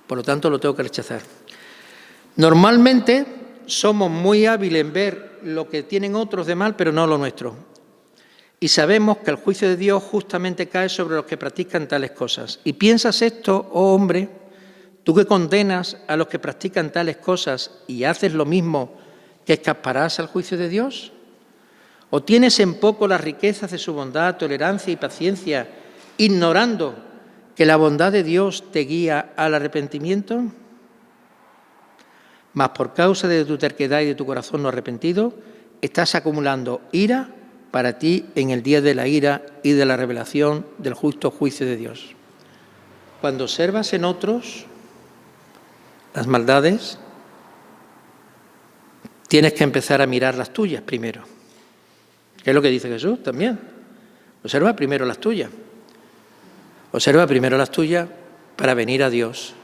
Por lo tanto, lo tengo que rechazar. Normalmente somos muy hábiles en ver lo que tienen otros de mal, pero no lo nuestro. Y sabemos que el juicio de Dios justamente cae sobre los que practican tales cosas. ¿Y piensas esto, oh hombre, tú que condenas a los que practican tales cosas y haces lo mismo, que escaparás al juicio de Dios? ¿O tienes en poco las riquezas de su bondad, tolerancia y paciencia, ignorando que la bondad de Dios te guía al arrepentimiento? Mas por causa de tu terquedad y de tu corazón no arrepentido, estás acumulando ira para ti en el día de la ira y de la revelación del justo juicio de Dios. Cuando observas en otros las maldades, tienes que empezar a mirar las tuyas primero. ¿Qué es lo que dice Jesús también? Observa primero las tuyas. Observa primero las tuyas para venir a Dios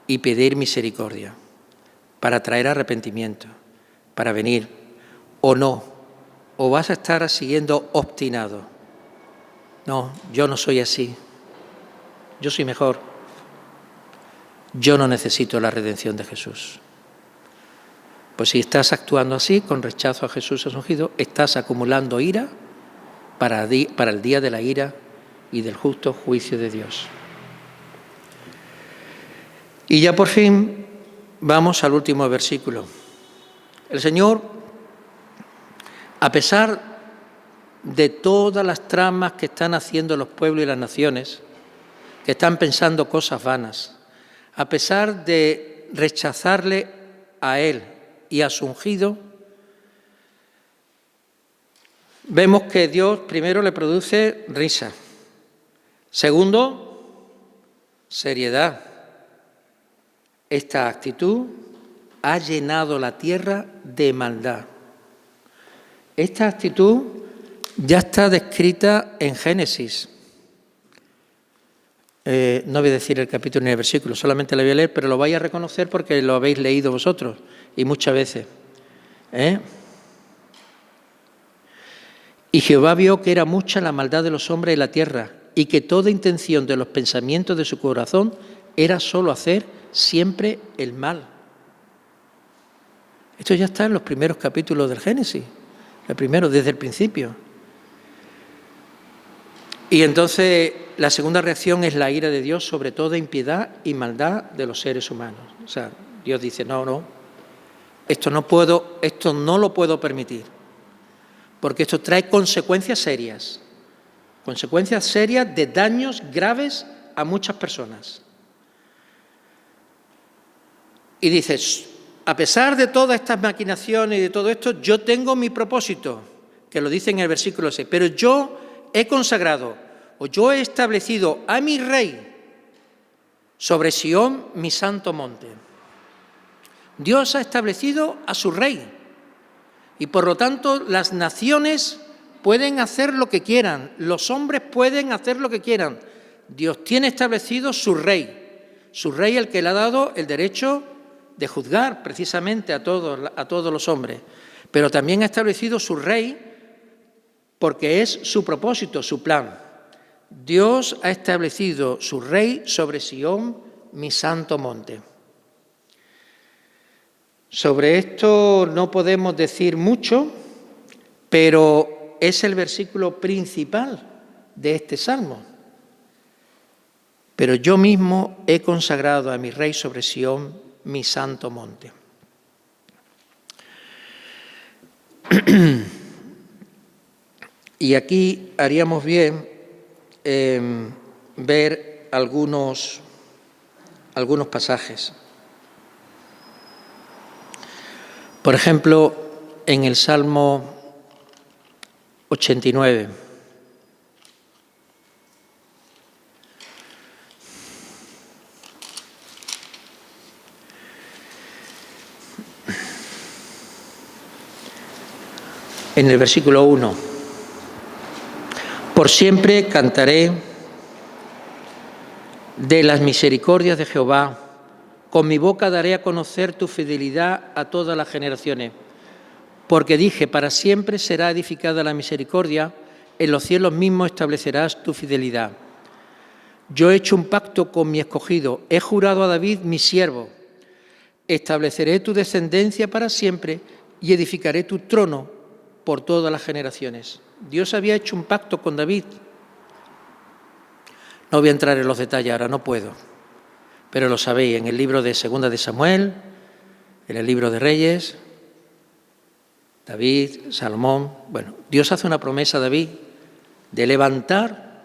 y pedir misericordia, para traer arrepentimiento, para venir o no, o vas a estar siguiendo obstinado. No, yo no soy así, yo soy mejor, yo no necesito la redención de Jesús. Pues si estás actuando así, con rechazo a Jesús ungido, estás acumulando ira para el día de la ira y del justo juicio de Dios. Y ya por fin vamos al último versículo. El Señor, a pesar de todas las tramas que están haciendo los pueblos y las naciones, que están pensando cosas vanas, a pesar de rechazarle a Él y a su ungido, vemos que Dios primero le produce risa. Segundo, seriedad. Esta actitud ha llenado la tierra de maldad. Esta actitud ya está descrita en Génesis. No voy a decir el capítulo ni el versículo, solamente lo voy a leer, pero lo vais a reconocer porque lo habéis leído vosotros y muchas veces. Y Jehová vio que era mucha la maldad de los hombres en la tierra y que toda intención de los pensamientos de su corazón era solo hacer siempre el mal. Esto ya está en los primeros capítulos del Génesis, el primero, desde el principio. Y entonces la segunda reacción es la ira de Dios sobre toda impiedad y maldad de los seres humanos. O sea, Dios dice, no, esto no lo puedo permitir, porque esto trae consecuencias serias de daños graves a muchas personas. Y dices, a pesar de todas estas maquinaciones y de todo esto, yo tengo mi propósito, que lo dice en el versículo 6, pero yo he consagrado, o yo he establecido a mi rey sobre Sión, mi santo monte. Dios ha establecido a su rey y por lo tanto las naciones pueden hacer lo que quieran, los hombres pueden hacer lo que quieran. Dios tiene establecido su rey el que le ha dado el derecho de juzgar precisamente a todos los hombres, pero también ha establecido su rey porque es su propósito, su plan. Dios ha establecido su rey sobre Sión, mi santo monte. Sobre esto no podemos decir mucho, pero es el versículo principal de este salmo. Pero yo mismo he consagrado a mi rey sobre Sión, mi santo monte. Y aquí haríamos bien ver algunos pasajes. Por ejemplo, en el Salmo 89. En el versículo 1. Por siempre cantaré de las misericordias de Jehová. Con mi boca daré a conocer tu fidelidad a todas las generaciones. Porque dije, para siempre será edificada la misericordia, en los cielos mismos establecerás tu fidelidad. Yo he hecho un pacto con mi escogido, he jurado a David, mi siervo. Estableceré tu descendencia para siempre y edificaré tu trono por todas las generaciones. Dios había hecho un pacto con David. No voy a entrar en los detalles ahora, no puedo. Pero lo sabéis, en el libro de Segunda de Samuel, en el libro de Reyes, David, Salomón. Bueno, Dios hace una promesa a David de levantar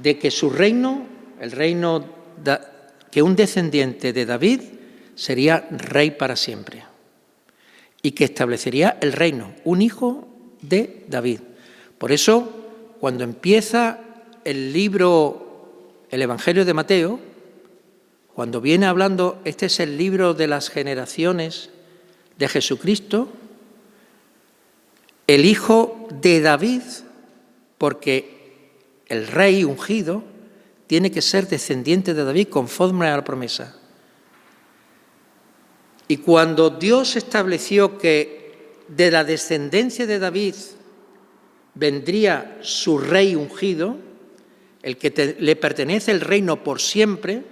de que su reino, que un descendiente de David sería rey para siempre y que establecería el reino, un hijo de David. Por eso, cuando empieza el Evangelio de Mateo, cuando viene hablando, este es el libro de las generaciones de Jesucristo, el hijo de David, porque el rey ungido tiene que ser descendiente de David conforme a la promesa. Y cuando Dios estableció que de la descendencia de David vendría su rey ungido, el que le pertenece el reino por siempre,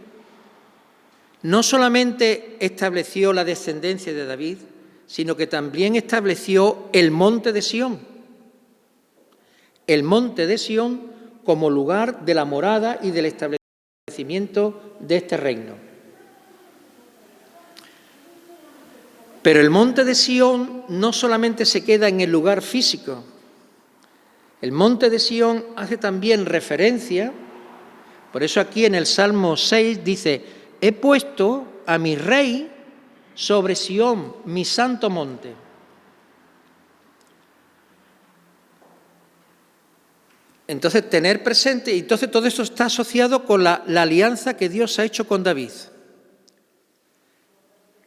no solamente estableció la descendencia de David, sino que también estableció el monte de Sión. El monte de Sión como lugar de la morada y del establecimiento de este reino. Pero el monte de Sión no solamente se queda en el lugar físico. El monte de Sión hace también referencia, por eso aquí en el Salmo 6 dice: he puesto a mi rey sobre Sión, mi santo monte. Entonces, tener presente, y entonces todo esto está asociado con la alianza que Dios ha hecho con David,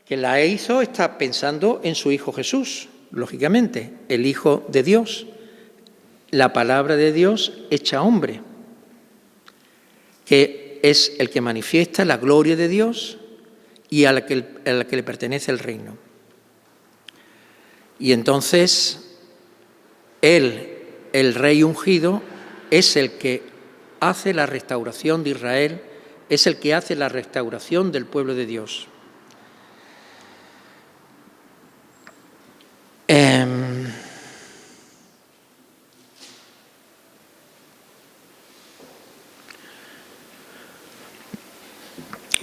que la hizo, está pensando en su Hijo Jesús, lógicamente, el Hijo de Dios, la palabra de Dios hecha hombre, que es el que manifiesta la gloria de Dios y a la que le pertenece el reino. Y entonces, él, el rey ungido, es el que hace la restauración de Israel, es el que hace la restauración del pueblo de Dios.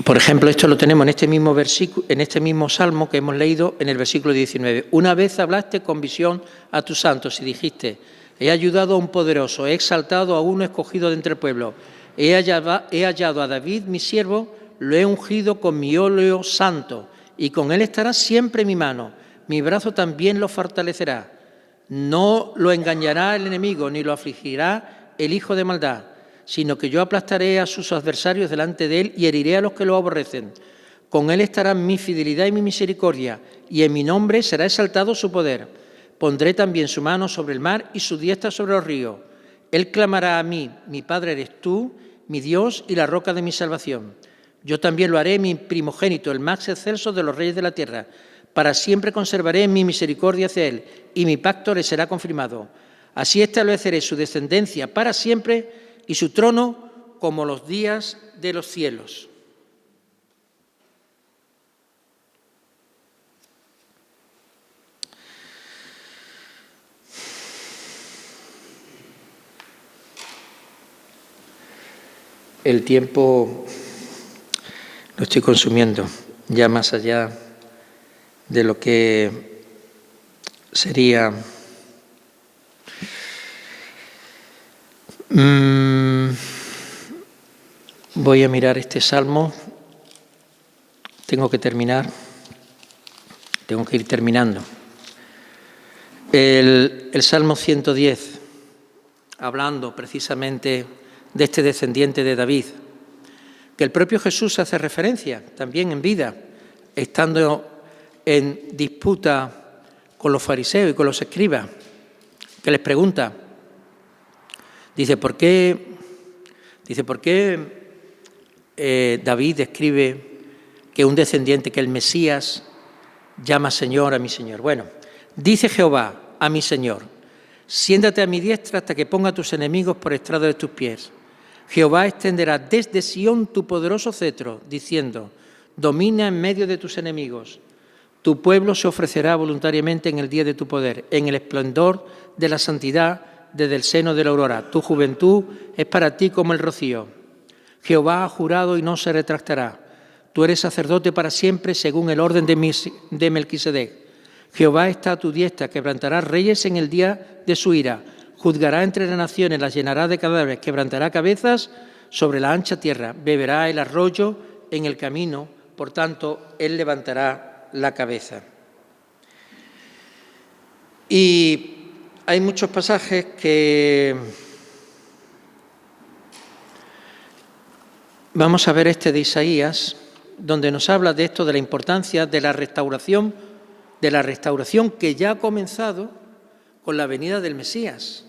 Por ejemplo, esto lo tenemos en este mismo versículo, en este mismo salmo que hemos leído en el versículo 19. Una vez hablaste con visión a tus santos y dijiste: he ayudado a un poderoso, he exaltado a uno escogido de entre el pueblo. He hallado a David, mi siervo, lo he ungido con mi óleo santo, y con él estará siempre mi mano. Mi brazo también lo fortalecerá. No lo engañará el enemigo, ni lo afligirá el hijo de maldad, sino que yo aplastaré a sus adversarios delante de él y heriré a los que lo aborrecen. Con él estarán mi fidelidad y mi misericordia, y en mi nombre será exaltado su poder. Pondré también su mano sobre el mar y su diestra sobre los ríos. Él clamará a mí: mi Padre eres tú, mi Dios y la roca de mi salvación. Yo también lo haré mi primogénito, el más excelso de los reyes de la tierra. Para siempre conservaré mi misericordia hacia él, y mi pacto le será confirmado. Así estableceré su descendencia para siempre y su trono como los días de los cielos. El tiempo lo estoy consumiendo, ya más allá de lo que sería voy a mirar este salmo. Tengo que ir terminando. El Salmo 110, hablando precisamente de este descendiente de David, que el propio Jesús hace referencia también en vida, estando en disputa con los fariseos y con los escribas, que les pregunta, dice, ¿por qué David escribe que un descendiente, que el Mesías, llama Señor a mi Señor? Bueno, dice Jehová a mi Señor: siéntate a mi diestra hasta que ponga a tus enemigos por estrado de tus pies. Jehová extenderá desde Sión tu poderoso cetro, diciendo: domina en medio de tus enemigos. Tu pueblo se ofrecerá voluntariamente en el día de tu poder, en el esplendor de la santidad desde el seno de la aurora. Tu juventud es para ti como el rocío. Jehová ha jurado y no se retractará. Tú eres sacerdote para siempre según el orden de Melquisedec. Jehová está a tu diestra, quebrantará reyes en el día de su ira. Juzgará entre las naciones, las llenará de cadáveres, quebrantará cabezas sobre la ancha tierra, beberá el arroyo en el camino, por tanto, él levantará la cabeza. Y hay muchos pasajes que vamos a ver este de Isaías, donde nos habla de esto, de la importancia de la restauración que ya ha comenzado con la venida del Mesías.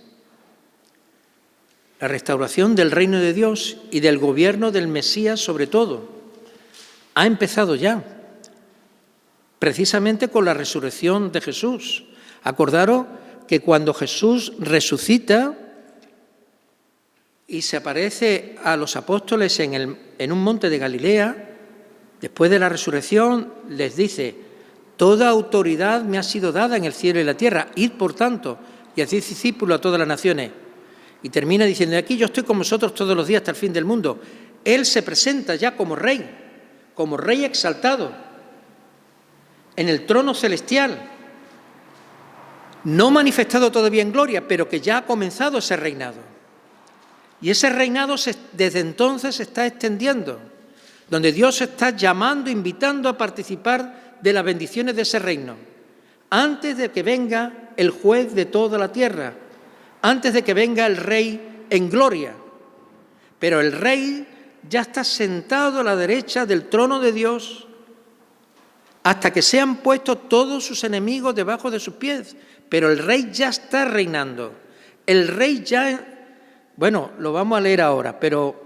La restauración del reino de Dios y del gobierno del Mesías sobre todo. Ha empezado ya, precisamente con la resurrección de Jesús. Acordaros que cuando Jesús resucita y se aparece a los apóstoles en un monte de Galilea, después de la resurrección les dice: toda autoridad me ha sido dada en el cielo y la tierra, id por tanto y haced discípulos a todas las naciones. Y termina diciendo: aquí yo estoy con vosotros todos los días hasta el fin del mundo. Él se presenta ya como rey exaltado, en el trono celestial, no manifestado todavía en gloria, pero que ya ha comenzado ese reinado. Y ese reinado desde entonces se está extendiendo, donde Dios está llamando, invitando a participar de las bendiciones de ese reino, antes de que venga el juez de toda la tierra, antes de que venga el rey en gloria. Pero el rey ya está sentado a la derecha del trono de Dios hasta que sean puestos todos sus enemigos debajo de sus pies. Pero el rey ya está reinando. El rey ya... Bueno, lo vamos a leer ahora, pero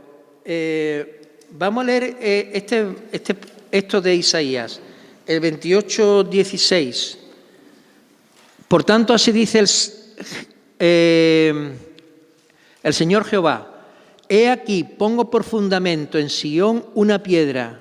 vamos a leer esto de Isaías, el 28:16. Por tanto, así dice el Señor Jehová: he aquí, pongo por fundamento en Sión una piedra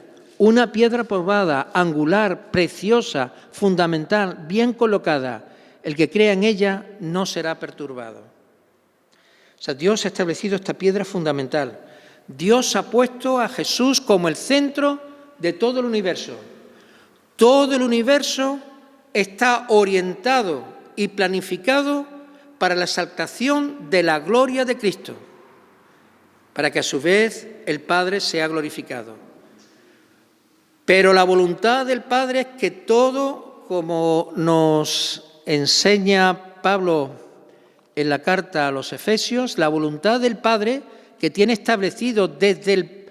probada, angular, preciosa, fundamental, bien colocada. El que crea en ella no será perturbado. O sea, Dios ha establecido esta piedra fundamental. Dios ha puesto a Jesús como el centro de todo el universo. Todo el universo está orientado y planificado para la exaltación de la gloria de Cristo, para que a su vez el Padre sea glorificado. Pero la voluntad del Padre es que todo, como nos enseña Pablo en la carta a los Efesios, la voluntad del Padre que tiene establecido desde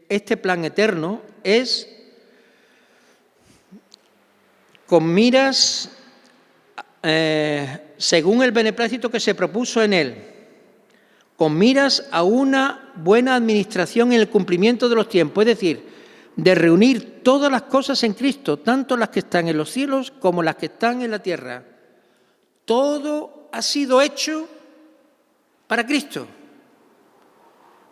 este plan eterno es con miras según el beneplácito que se propuso en él, con miras a una buena administración en el cumplimiento de los tiempos, es decir, de reunir todas las cosas en Cristo, tanto las que están en los cielos como las que están en la tierra. Todo ha sido hecho para Cristo,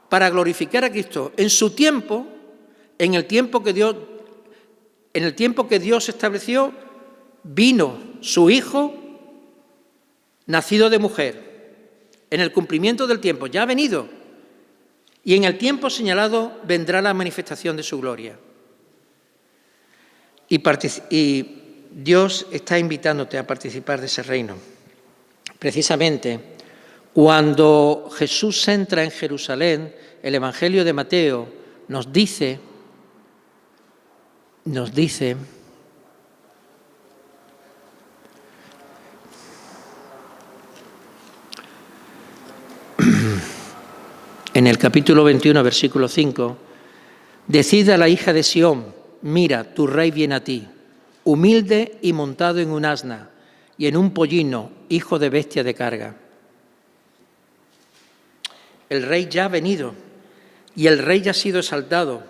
para glorificar a Cristo. En su tiempo, en el tiempo que Dios estableció, vino su Hijo, nacido de mujer, en el cumplimiento del tiempo, ya ha venido, y en el tiempo señalado vendrá la manifestación de su gloria. Y Dios está invitándote a participar de ese reino. Precisamente, cuando Jesús entra en Jerusalén, el Evangelio de Mateo nos dice en el capítulo 21, versículo 5, decid a la hija de Sión: mira, tu rey viene a ti, humilde y montado en un asna y en un pollino, hijo de bestia de carga. El rey ya ha venido y el rey ya ha sido exaltado.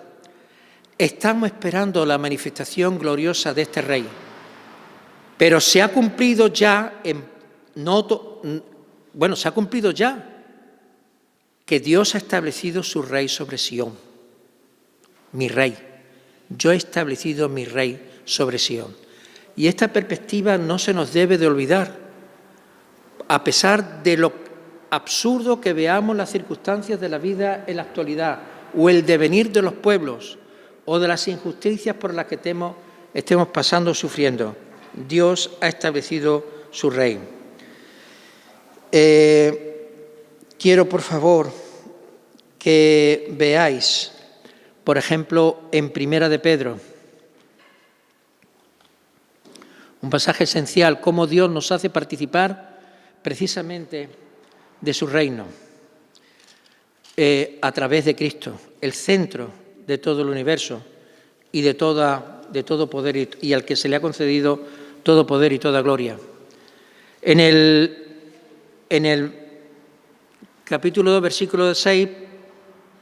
Estamos esperando la manifestación gloriosa de este rey, pero se ha cumplido ya, se ha cumplido ya que Dios ha establecido su rey sobre Sión. Mi rey. Yo he establecido mi rey sobre Sión. Y esta perspectiva no se nos debe de olvidar, a pesar de lo absurdo que veamos las circunstancias de la vida en la actualidad, o el devenir de los pueblos, o de las injusticias por las que estemos pasando o sufriendo. Dios ha establecido su rey. Quiero, por favor, que veáis, por ejemplo, en Primera de Pedro, un pasaje esencial, cómo Dios nos hace participar precisamente de su reino a través de Cristo, el centro de todo el universo y de todo poder y al que se le ha concedido todo poder y toda gloria. En el capítulo 2, versículo 6,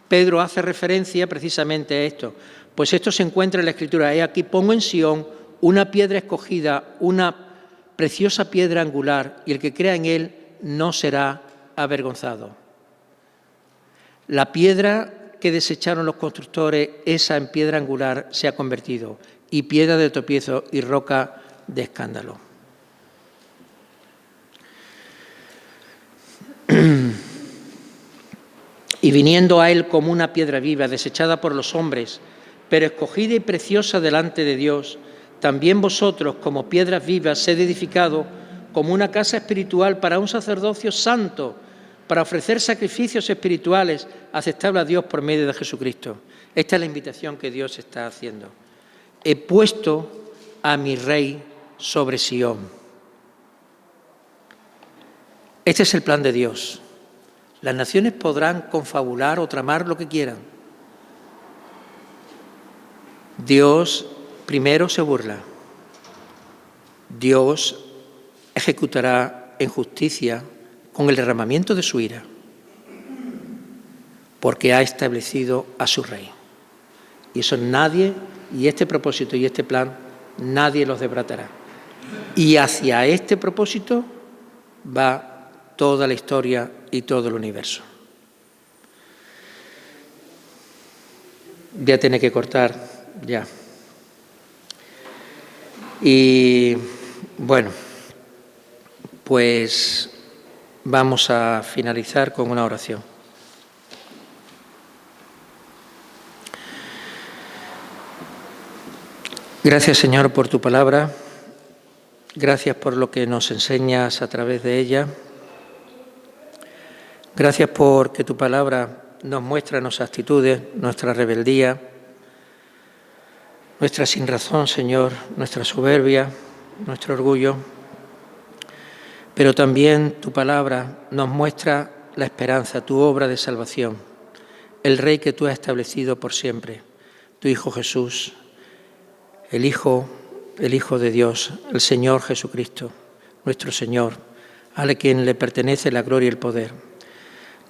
Pedro hace referencia precisamente a esto. Pues esto se encuentra en la Escritura. He aquí pongo en Sión una piedra escogida, una preciosa piedra angular, y el que crea en él no será avergonzado. La piedra que desecharon los constructores, esa en piedra angular se ha convertido, y piedra de tropiezo y roca de escándalo. Y viniendo a él como una piedra viva, desechada por los hombres, pero escogida y preciosa delante de Dios, también vosotros, como piedras vivas, sed edificados como una casa espiritual para un sacerdocio santo, para ofrecer sacrificios espirituales aceptables a Dios por medio de Jesucristo. Esta es la invitación que Dios está haciendo. He puesto a mi Rey sobre Sión. Este es el plan de Dios. Las naciones podrán confabular o tramar lo que quieran. Dios primero se burla. Dios ejecutará en justicia con el derramamiento de su ira, porque ha establecido a su Rey. Y eso nadie, y este propósito y este plan, nadie los desbaratará. Y hacia este propósito va toda la historia y todo el universo. Voy a tener que cortar ya. Y bueno, pues vamos a finalizar con una oración. Gracias, Señor, por tu palabra. Gracias por lo que nos enseñas a través de ella. Gracias porque tu palabra nos muestra nuestras actitudes, nuestra rebeldía, nuestra sinrazón, Señor, nuestra soberbia, nuestro orgullo. Pero también tu palabra nos muestra la esperanza, tu obra de salvación, el Rey que tú has establecido por siempre, tu Hijo Jesús, el Hijo de Dios, el Señor Jesucristo, nuestro Señor, a quien le pertenece la gloria y el poder.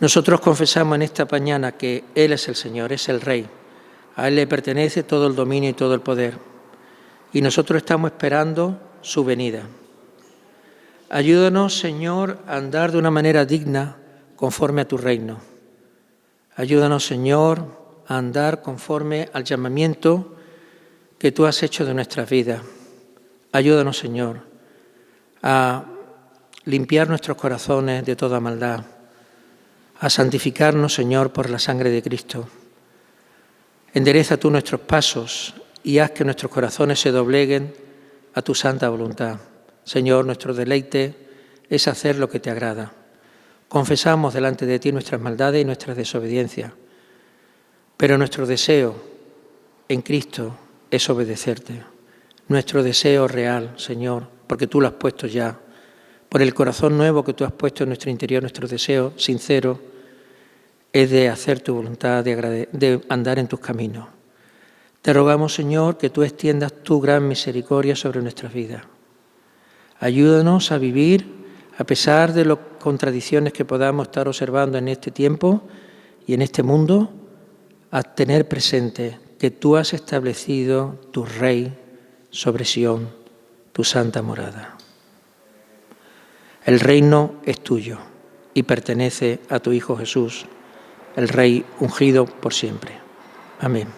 Nosotros confesamos en esta mañana que Él es el Señor, es el Rey. A Él le pertenece todo el dominio y todo el poder. Y nosotros estamos esperando su venida. Ayúdanos, Señor, a andar de una manera digna conforme a tu reino. Ayúdanos, Señor, a andar conforme al llamamiento que tú has hecho de nuestras vidas. Ayúdanos, Señor, a limpiar nuestros corazones de toda maldad, a santificarnos, Señor, por la sangre de Cristo. Endereza tú nuestros pasos y haz que nuestros corazones se dobleguen a tu santa voluntad. Señor, nuestro deleite es hacer lo que te agrada. Confesamos delante de ti nuestras maldades y nuestras desobediencias, pero nuestro deseo en Cristo es obedecerte. Nuestro deseo real, Señor, porque tú lo has puesto ya, por el corazón nuevo que tú has puesto en nuestro interior, nuestro deseo sincero es de hacer tu voluntad, de andar en tus caminos. Te rogamos, Señor, que tú extiendas tu gran misericordia sobre nuestras vidas. Ayúdanos a vivir, a pesar de las contradicciones que podamos estar observando en este tiempo y en este mundo, a tener presente que tú has establecido tu Rey sobre Sión, tu santa morada. El reino es tuyo y pertenece a tu Hijo Jesús, el Rey ungido por siempre. Amén.